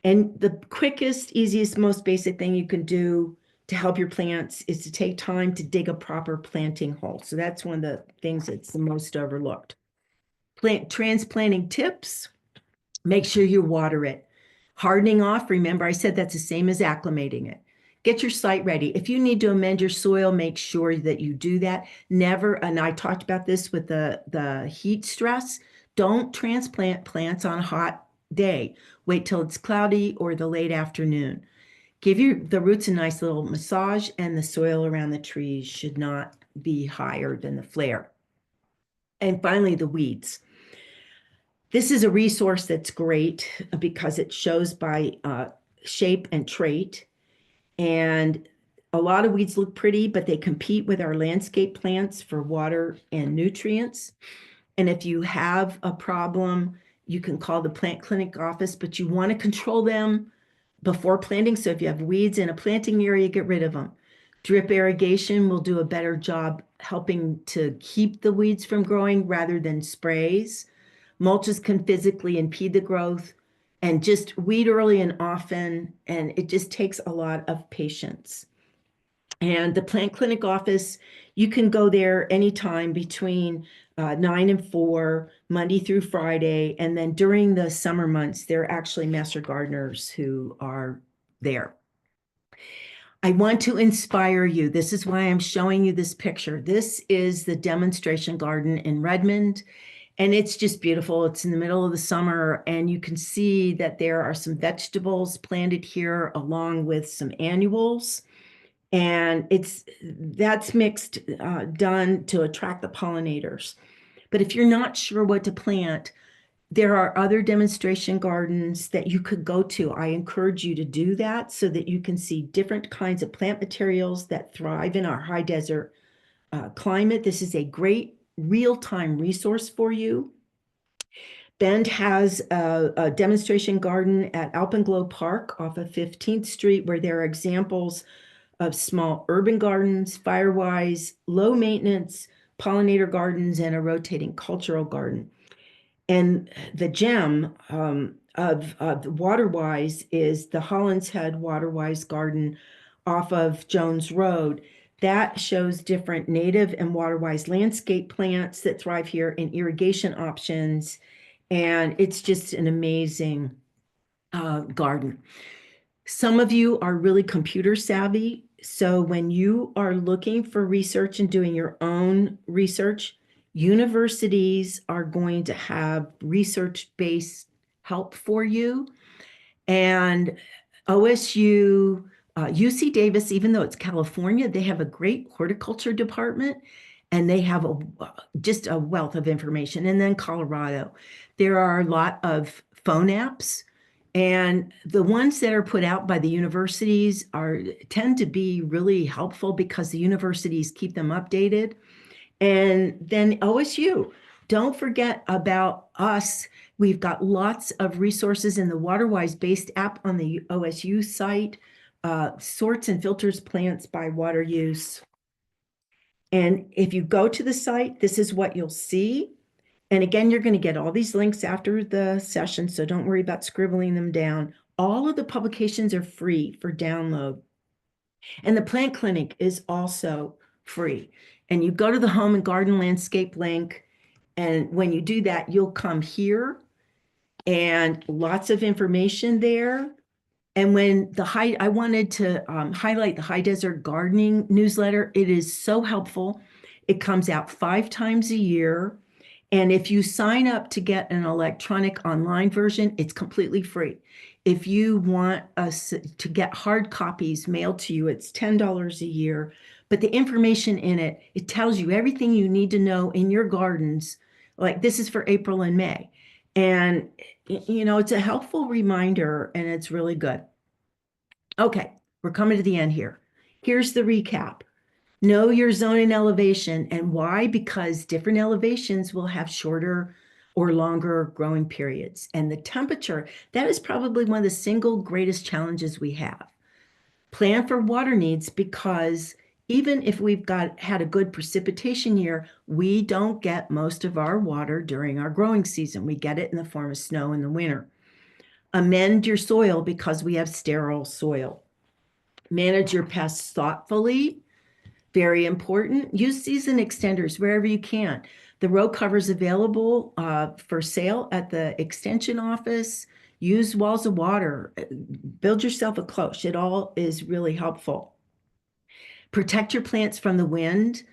And the quickest, easiest, most basic thing you can do to help your plants is to take time to dig a proper planting hole. So that's one of the things that's the most overlooked. Transplanting tips: make sure you water it. Hardening off, remember I said that's the same as acclimating it. Get your site ready. If you need to amend your soil, make sure that you do that. Never, and I talked about this with the heat stress, don't transplant plants on a hot day. Wait till it's cloudy or the late afternoon. Give the roots a nice little massage, and the soil around the trees should not be higher than the flare. And finally, the weeds. This is a resource that's great because it shows by shape and trait. And a lot of weeds look pretty, but they compete with our landscape plants for water and nutrients. And if you have a problem, you can call the plant clinic office, but you want to control them before planting. So if you have weeds in a planting area, get rid of them. Drip irrigation will do a better job helping to keep the weeds from growing rather than sprays. Mulches can physically impede the growth, and just weed early and often, and it just takes a lot of patience. And the plant clinic office, you can go there anytime between 9 and 4, Monday through Friday. And then during the summer months, there are actually master gardeners who are there. I want to inspire you. This is why I'm showing you this picture. This is the demonstration garden in Redmond. And it's just beautiful. It's in the middle of the summer, and you can see that there are some vegetables planted here along with some annuals. And that's mixed, done to attract the pollinators. But if you're not sure what to plant, there are other demonstration gardens that you could go to. I encourage you to do that so that you can see different kinds of plant materials that thrive in our high desert climate. This is a great real-time resource for you. Bend has a demonstration garden at Alpenglow Park off of 15th Street, where there are examples of small urban gardens, fire-wise, low maintenance, pollinator gardens, and a rotating cultural garden. And the gem of the water-wise is the Holland's Head water-wise garden off of Jones Road. That shows different native and water-wise landscape plants that thrive here and irrigation options. And it's just an amazing garden. Some of you are really computer savvy. So when you are looking for research and doing your own research, universities are going to have research-based help for you. And OSU, UC Davis, even though it's California, they have a great horticulture department, and they have just a wealth of information. And then Colorado, there are a lot of phone apps, and the ones that are put out by the universities tend to be really helpful because the universities keep them updated. And then OSU, don't forget about us. We've got lots of resources in the WaterWise based app on the OSU site, sorts and filters plants by water use. And if you go to the site, this is what you'll see. And again, you're going to get all these links after the session, so don't worry about scribbling them down. All of the publications are free for download. And the plant clinic is also free. And you go to the home and garden landscape link. And when you do that, you'll come here, and lots of information there. And when I wanted to highlight the High Desert Gardening newsletter. It is so helpful. It comes out 5 times a year. And if you sign up to get an electronic online version, it's completely free. If you want us to get hard copies mailed to you, it's $10 a year. But the information in it, it tells you everything you need to know in your gardens. Like this is for April and May. And, it's a helpful reminder, and it's really good. Okay, we're coming to the end here. Here's the recap. Know your zone and elevation. And why? Because different elevations will have shorter or longer growing periods. And the temperature, that is probably one of the single greatest challenges we have. Plan for water needs, because even if we've had a good precipitation year, we don't get most of our water during our growing season. We get it in the form of snow in the winter. Amend your soil because we have sterile soil. Manage your pests thoughtfully. Very important. Use season extenders wherever you can. The row cover is available for sale at the extension office. use walls of water, build yourself a cloche. It all is really helpful. Protect your plants from the wind.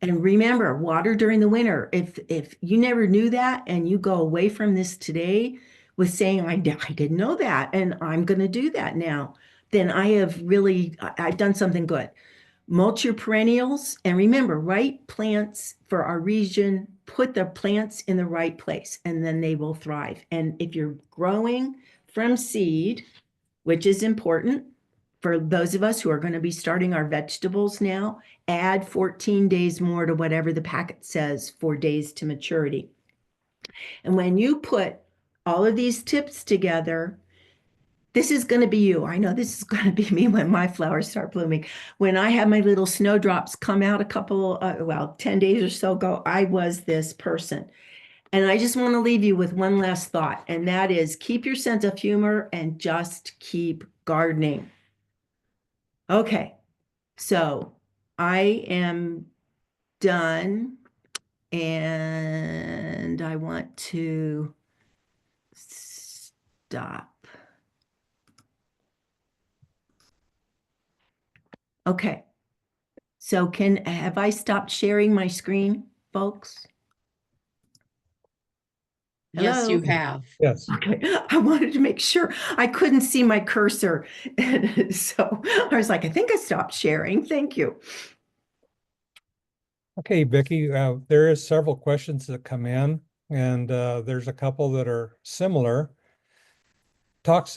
And remember, water during the winter. If you never knew that and you go away from this today with saying, I didn't know that and I'm going to do that now, then I've done something good. Mulch your perennials. And remember, right plants for our region, put the plants in the right place and then they will thrive. And if you're growing from seed, which is important for those of us who are going to be starting our vegetables now, add 14 days more to whatever the packet says for days to maturity. And when you put all of these tips together, this is going to be you. I know this is going to be me when my flowers start blooming. When I had my little snowdrops come out 10 days or so ago, I was this person. And I just want to leave you with one last thought, and that is keep your sense of humor and just keep gardening. Okay, so I am done and I want to stop. Okay, so have I stopped sharing my screen, folks? Yes, you Hello? have. Yes. Okay, I wanted to make sure I couldn't see my cursor. And so I was like, I think I stopped sharing. Thank you. Okay, Vickie, there is several questions that come in, and there's a couple that are similar. Talk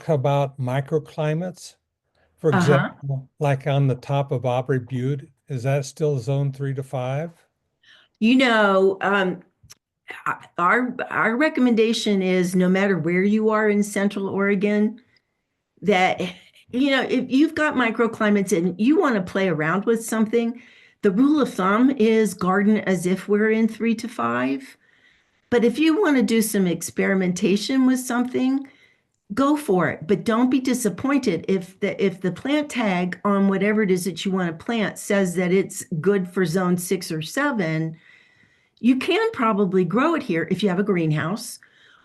about microclimates, for example, like on the top of Aubrey Butte. Is that still zone 3 to 5? You know, our recommendation is no matter where you are in Central Oregon, that if you've got microclimates and you want to play around with something, the rule of thumb is garden as if we're in 3 to 5. But if you want to do some experimentation with something, go for it. But don't be disappointed if the plant tag on whatever it is that you want to plant says that it's good for zone 6 or 7. You can probably grow it here if you have a greenhouse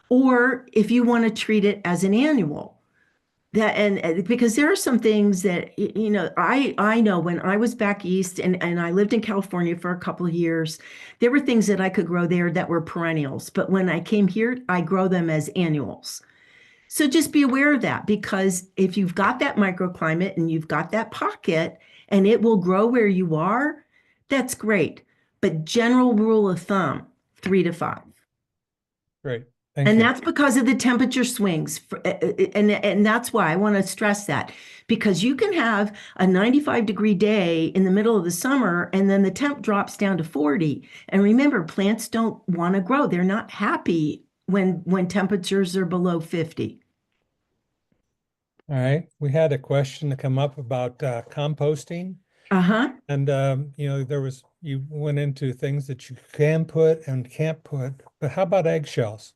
or if you want to treat it as an annual. Because there are some things that I know when I was back east and I lived in California for a couple of years, there were things that I could grow there that were perennials, but when I came here, I grow them as annuals. So just be aware of that, because if you've got that microclimate and you've got that pocket and it will grow where you are, that's great. But general rule of thumb, 3 to 5. Great. Thank And you. that's because of the temperature swings. And that's why I want to stress that, because you can have a 95-degree day in the middle of the summer and then the temp drops down to 40. And remember, plants don't want to grow. They're not happy when temperatures are below 50. All right. We had a question to come up about composting. Uh-huh. And, you went into things that you can put and can't put, but how about eggshells?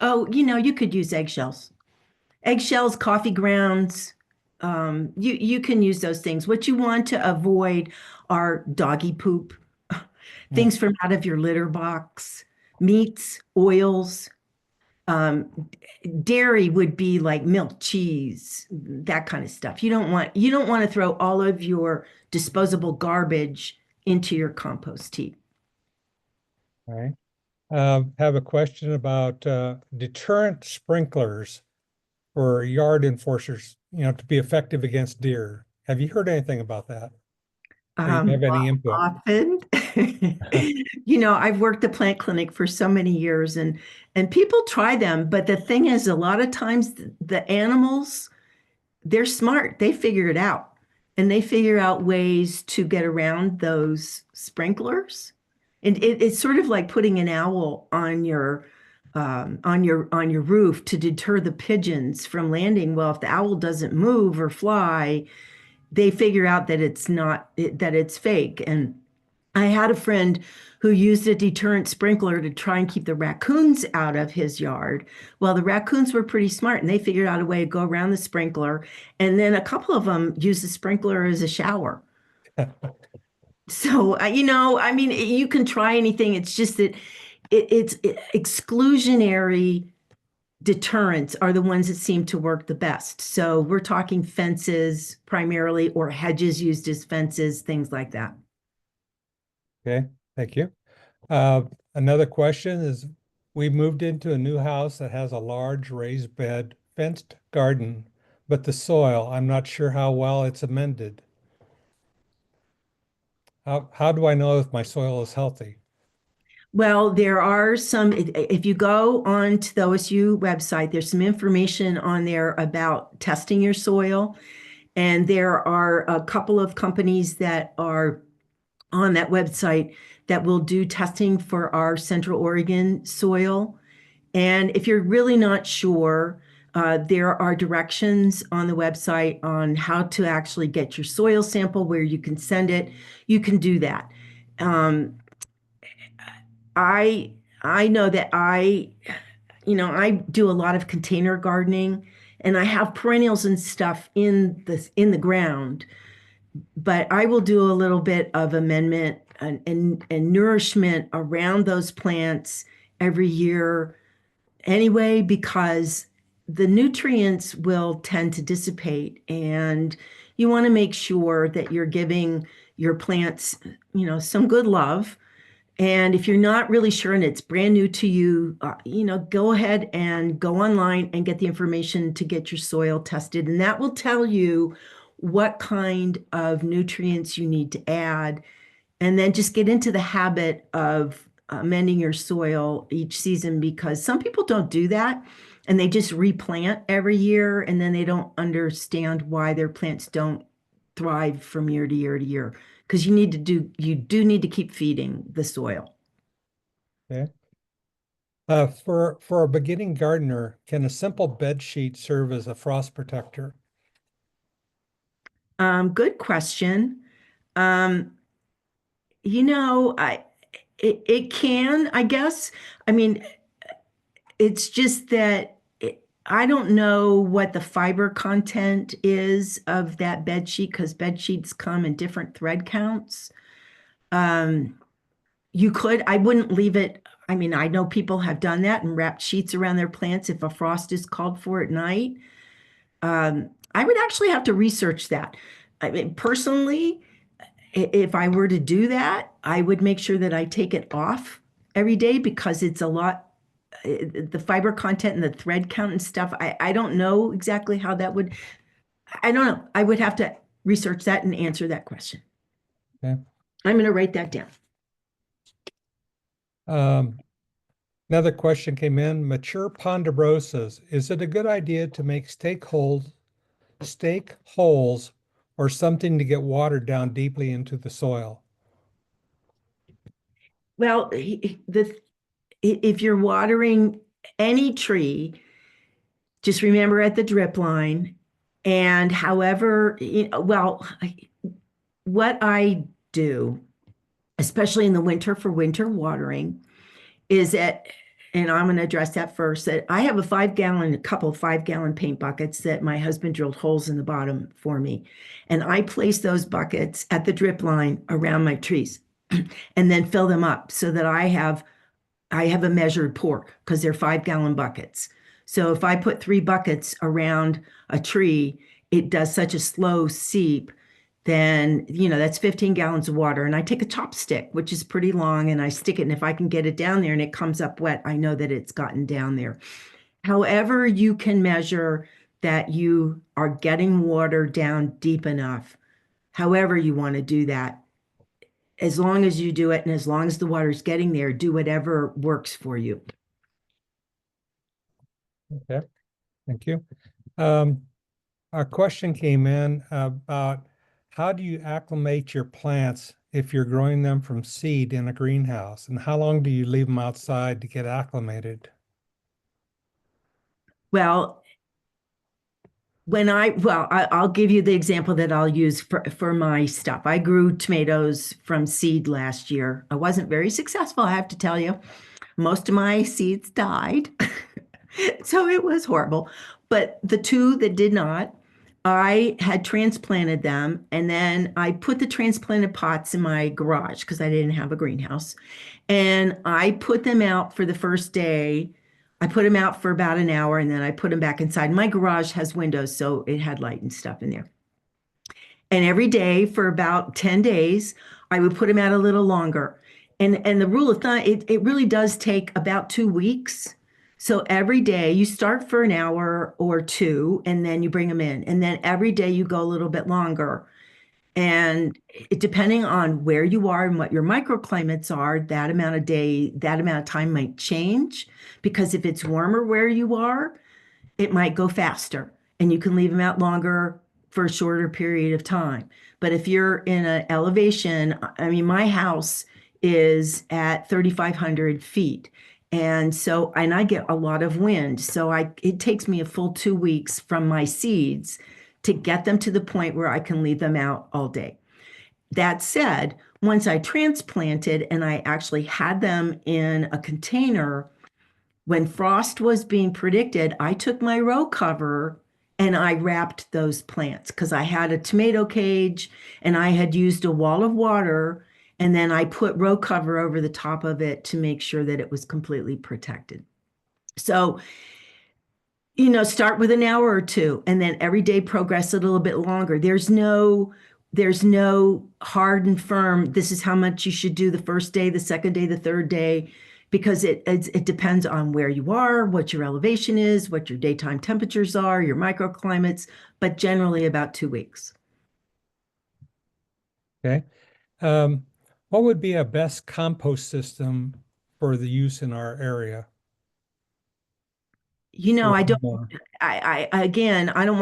Oh, you could use eggshells. Eggshells, coffee grounds. You can use those things. What you want to avoid are doggy poop, things from out of your litter box, meats, oils. Dairy would be like milk, cheese, that kind of stuff. You don't want to throw all of your disposable garbage into your compost heap. All right. Have a question about deterrent sprinklers for yard enforcers, to be effective against deer. Have you heard anything about that? Or you have any input? Often, I've worked the plant clinic for so many years and people try them, but the thing is, a lot of times the animals, they're smart. They figure it out and they figure out ways to get around those sprinklers. And it's sort of like putting an owl on your roof to deter the pigeons from landing. Well, if the owl doesn't move or fly, they figure out that it's fake. And I had a friend who used a deterrent sprinkler to try and keep the raccoons out of his yard. Well, the raccoons were pretty smart and they figured out a way to go around the sprinkler. And then a couple of them used the sprinkler as a shower. So, you can try anything. It's just that it's exclusionary deterrents are the ones that seem to work the best. So we're talking fences primarily, or hedges used as fences, things like that. Okay, thank you. Another question is, we moved into a new house that has a large raised bed, fenced garden, but the soil, I'm not sure how well it's amended. How do I know if my soil is healthy? Well, there are some, if you go on to the OSU website, there's some information on there about testing your soil. And there are a couple of companies that are on that website that will do testing for our Central Oregon soil. And if you're really not sure, there are directions on the website on how to actually get your soil sample, where you can send it. You can do that. Um, I I know that I do a lot of container gardening, and I have perennials and stuff in the ground, but I will do a little bit of amendment and nourishment around those plants every year anyway, because the nutrients will tend to dissipate, and you want to make sure that you're giving your plants, some good love. And if you're not really sure and it's brand new to you, go ahead and go online and get the information to get your soil tested. And that will tell you what kind of nutrients you need to add. And then just get into the habit of amending your soil each season, because some people don't do that and they just replant every year, and then they don't understand why their plants don't thrive from year to year to year, because you do need to keep feeding the soil. Okay. For a beginning gardener, can a simple bed sheet serve as a frost protector? Good question. Um, it can, I guess. I mean, it's just that I don't know what the fiber content is of that bed sheet, because bed sheets come in different thread counts. Um, I wouldn't leave it. I mean, I know people have done that and wrapped sheets around their plants if a frost is called for at night. I would actually have to research that. I mean, personally, if I were to do that, I would make sure that I take it off every day, because it's a lot, the fiber content and the thread count and stuff. I don't know exactly how that would, I don't know. I would have to research that and answer that question. Okay. I'm going to write that down. Um, Another question came in, mature ponderosas. Is it a good idea to make stake holes or something to get water down deeply into the soil? Well, if you're watering any tree, just remember at the drip line. And however, what I do, especially in the winter for winter watering, is that, and I'm going to address that first, that I have a couple of 5 gallon paint buckets that my husband drilled holes in the bottom for me. And I place those buckets at the drip line around my trees and then fill them up so that I have a measured pour, because they're 5 gallon buckets. So if I put 3 buckets around a tree, it does such a slow seep. Then, that's 15 gallons of water. And I take a chopstick, which is pretty long, and I stick it. And if I can get it down there and it comes up wet, I know that it's gotten down there. However, you can measure that you are getting water down deep enough, however you want to do that, as long as you do it and as long as the water's getting there, do whatever works for you. Okay, thank you. A question came in about how do you acclimate your plants if you're growing them from seed in a greenhouse, and how long do you leave them outside to get acclimated? Well, I'll give you the example that I'll use for my stuff. I grew tomatoes from seed last year. I wasn't very successful, I have to tell you. Most of my seeds died. So it was horrible. But the two that did not, I had transplanted them, and then I put the transplanted pots in my garage because I didn't have a greenhouse. And I put them out for the first day I put them out for about an hour and then I put them back inside. My garage has windows, so it had light and stuff in there. And every day for about 10 days, I would put them out a little longer. And the rule of thumb, it really does take about 2 weeks. So every day you start for an hour or two, and then you bring them in. And then every day you go a little bit longer. And depending on where you are and what your microclimates are, that amount of day, that amount of time might change. Because if it's warmer where you are, it might go faster and you can leave them out longer for a shorter period of time. But if you're in an elevation, I mean, my house is at 3,500 feet. And I get a lot of wind. It takes me a full 2 weeks from my seeds to get them to the point where I can leave them out all day. That said, once I transplanted and I actually had them in a container, when frost was being predicted, I took my row cover and I wrapped those plants because I had a tomato cage and I had used a wall of water. And then I put row cover over the top of it to make sure that it was completely protected. So, start with an hour or two and then every day progress a little bit longer. There's no hard and firm, this is how much you should do the first day, the second day, the third day, because it depends on where you are, what your elevation is, what your daytime temperatures are, your microclimates, but generally about 2 weeks. Okay. What would be a best compost system for the use in our area? I don't, More. again, I don't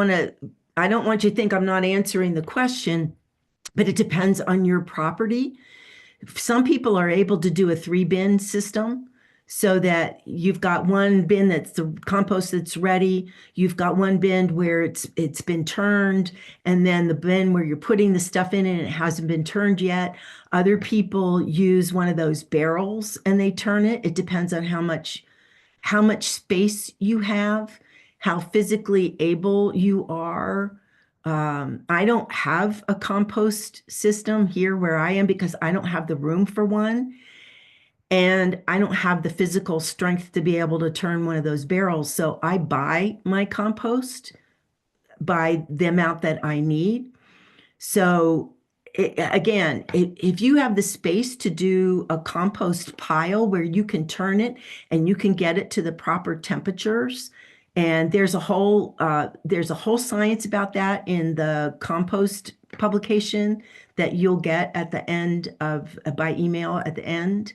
want you to think I'm not answering the question, but it depends on your property. Some people are able to do a 3-bin system so that you've got one bin that's the compost that's ready. You've got one bin where it's been turned, and then the bin where you're putting the stuff in and it hasn't been turned yet. Other people use one of those barrels and they turn it. It depends on how much space you have, how physically able you are. I don't have a compost system here where I am because I don't have the room for one. And I don't have the physical strength to be able to turn one of those barrels. So I buy my compost by the amount that I need. So again, if you have the space to do a compost pile where you can turn it and you can get it to the proper temperatures, and there's a whole science about that in the compost publication that you'll get at the end of by email at the end.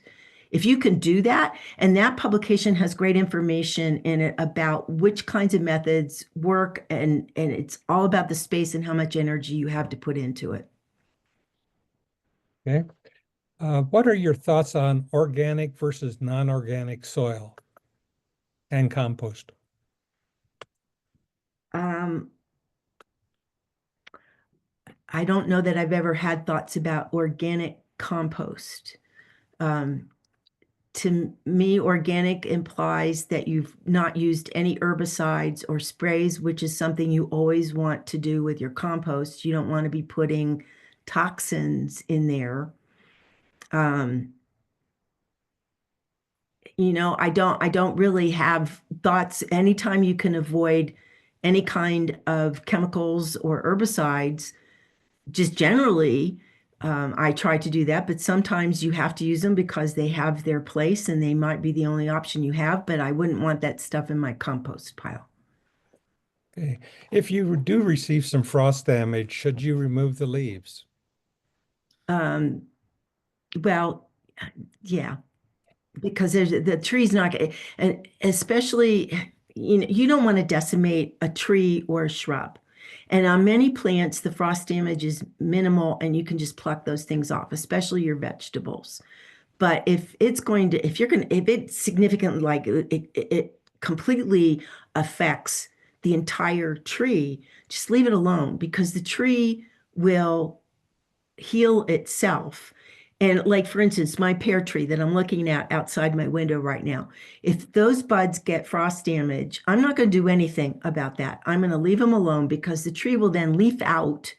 If you can do that, and that publication has great information in it about which kinds of methods work, and it's all about the space and how much energy you have to put into it. Okay. What are your thoughts on organic versus non-organic soil and compost? Um, I don't know that I've ever had thoughts about organic compost. Um, to me, organic implies that you've not used any herbicides or sprays, which is something you always want to do with your compost. You don't want to be putting toxins in there. Um, I don't really have thoughts. Anytime you can avoid any kind of chemicals or herbicides, just generally, I try to do that, but sometimes you have to use them because they have their place and they might be the only option you have, but I wouldn't want that stuff in my compost pile. Okay. If you do receive some frost damage, should you remove the leaves? Um, well, yeah, because the tree's not, and especially, you don't want to decimate a tree or a shrub. And on many plants, the frost damage is minimal and you can just pluck those things off, especially your vegetables. But if it's significantly, like it completely affects the entire tree, just leave it alone because the tree will heal itself. And like, for instance, my pear tree that I'm looking at outside my window right now, if those buds get frost damage, I'm not going to do anything about that. I'm going to leave them alone because the tree will then leaf out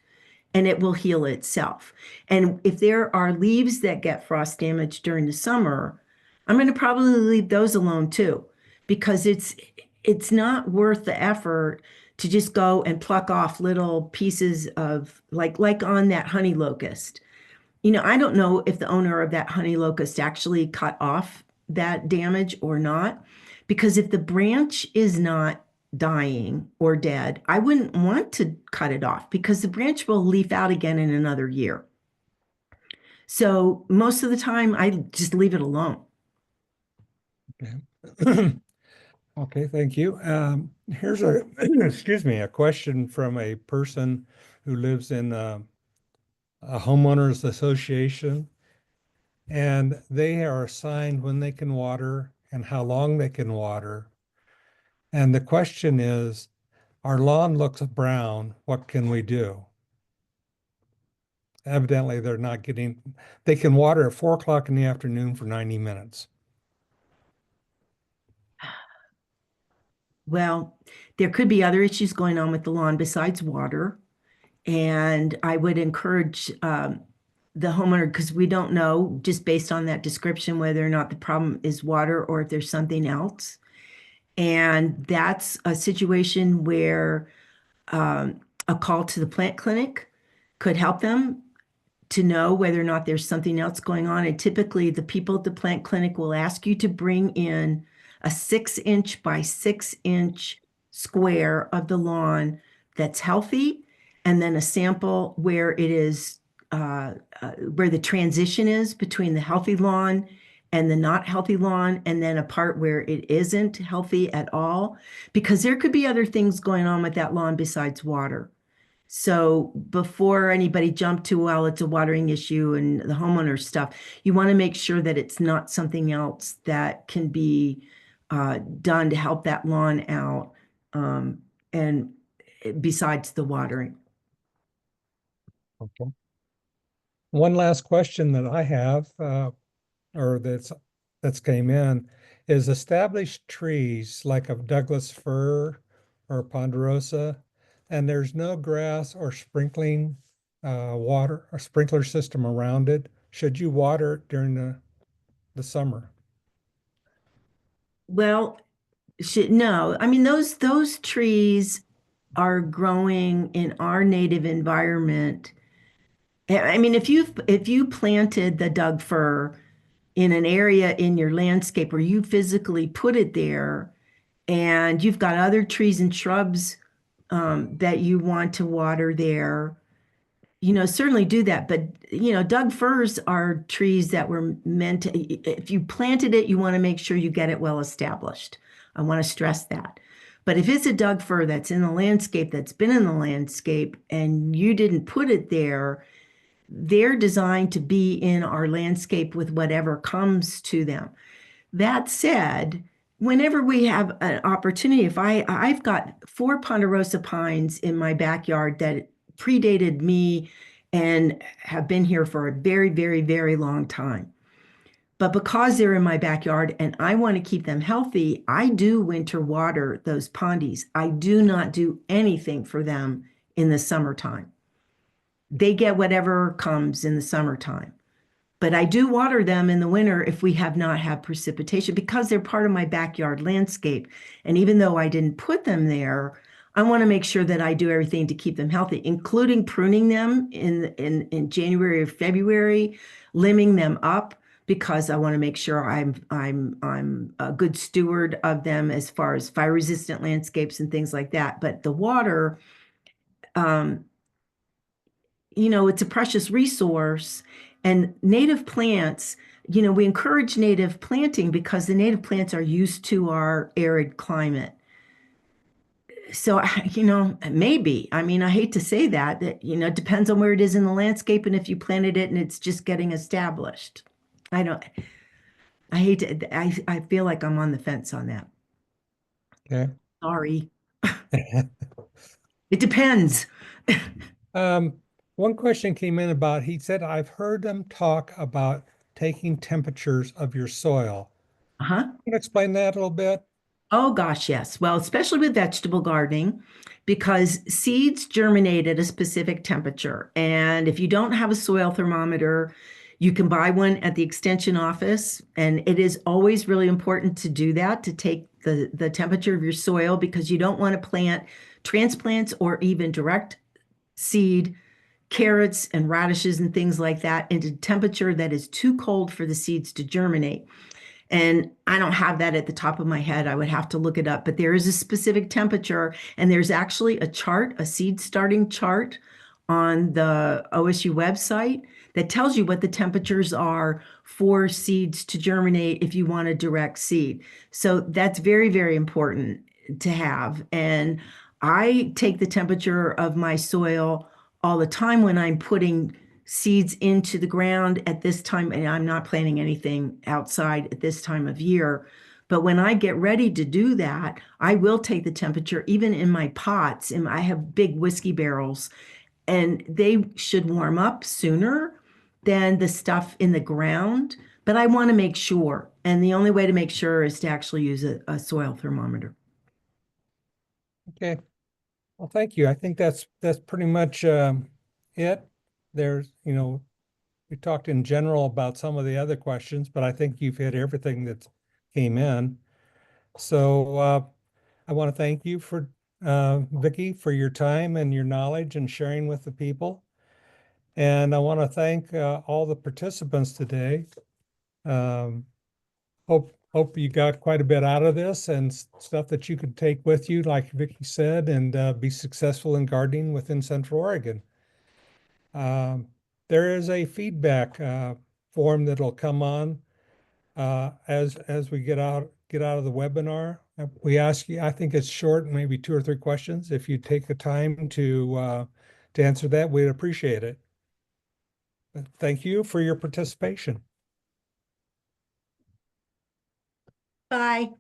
and it will heal itself. And if there are leaves that get frost damage during the summer, I'm going to probably leave those alone too, because it's not worth the effort to just go and pluck off little pieces of like on that honey locust. I don't know if the owner of that honey locust actually cut off that damage or not, because if the branch is not dying or dead, I wouldn't want to cut it off because the branch will leaf out again in another year. So most of the time, I just leave it alone. Okay. Okay, thank you. Here's a, excuse me, a question from a person who lives in a homeowners association, and they are assigned when they can water and how long they can water. And the question is, our lawn looks brown. What can we do? Evidently, they can water at 4 o'clock in the afternoon for 90 minutes. Well, there could be other issues going on with the lawn besides water. And I would encourage the homeowner, because we don't know just based on that description whether or not the problem is water or if there's something else. And that's a situation where a call to the plant clinic could help them to know whether or not there's something else going on. And typically, the people at the plant clinic will ask you to bring in a 6-inch by 6-inch square of the lawn that's healthy, and then a sample where it is where the transition is between the healthy lawn and the not healthy lawn, and then a part where it isn't healthy at all, because there could be other things going on with that lawn besides water. So before anybody jumped to, well, it's a watering issue and the homeowner stuff, you want to make sure that it's not something else that can be done to help that lawn out. And besides the watering. Okay. One last question that I have, or that's came in, is established trees like a Douglas fir or ponderosa, and there's no grass or sprinkling water or sprinkler system around it. Should you water it during the summer? Well, no, I mean, those trees are growing in our native environment. I mean, if you planted the Doug fir in an area in your landscape where you physically put it there, and you've got other trees and shrubs that you want to water there, certainly do that. But, Doug firs are trees that were meant to, if you planted it, you want to make sure you get it well established. I want to stress that. But if it's a Doug fir that's in the landscape, that's been in the landscape, and you didn't put it there, they're designed to be in our landscape with whatever comes to them. That said, whenever we have an opportunity, if I've got 4 ponderosa pines in my backyard that predated me and have been here for a very, very, very long time. But because they're in my backyard and I want to keep them healthy, I do winter water those pondies. I do not do anything for them in the summertime. They get whatever comes in the summertime. But I do water them in the winter if we have not had precipitation, because they're part of my backyard landscape. And even though I didn't put them there, I want to make sure that I do everything to keep them healthy, including pruning them in January or February, limbing them up, because I want to make sure I'm a good steward of them as far as fire resistant landscapes and things like that. But the water, um, it's a precious resource. And native plants, we encourage native planting because the native plants are used to our arid climate. So, maybe, I mean, I hate to say that, it depends on where it is in the landscape and if you planted it and it's just getting established. I hate to, I feel like I'm on the fence on that. Okay. Sorry. It depends. Um, one question came in about, he said, I've heard them talk about taking temperatures of your soil. Uh-huh. Can you explain that a little bit? Oh gosh, yes. Well, especially with vegetable gardening, because seeds germinate at a specific temperature. And if you don't have a soil thermometer, you can buy one at the extension office. And it is always really important to do that, to take the temperature of your soil, because you don't want to plant transplants or even direct seed carrots and radishes and things like that into temperature that is too cold for the seeds to germinate. And I don't have that at the top of my head. I would have to look it up, but there is a specific temperature, and there's actually a chart, a seed starting chart on the OSU website that tells you what the temperatures are for seeds to germinate if you want a direct seed. So that's very, very important to have. And I take the temperature of my soil all the time when I'm putting seeds into the ground at this time, and I'm not planting anything outside at this time of year. But when I get ready to do that, I will take the temperature even in my pots. And I have big whiskey barrels, and they should warm up sooner than the stuff in the ground. But I want to make sure. And the only way to make sure is to actually use a soil thermometer. Okay. Well, thank you. I think that's pretty much it. There's, we talked in general about some of the other questions, but I think you've hit everything that came in. So I want to thank you for Vickie, for your time and your knowledge and sharing with the people. And I want to thank all the participants today. Um, hope you got quite a bit out of this and stuff that you could take with you, like Vickie said, and be successful in gardening within Central Oregon. There is a feedback form that'll come on as we get out of the webinar. We ask you, I think it's short, maybe 2 or 3 questions. If you take the time to answer that, we'd appreciate it. Thank you for your participation. Bye.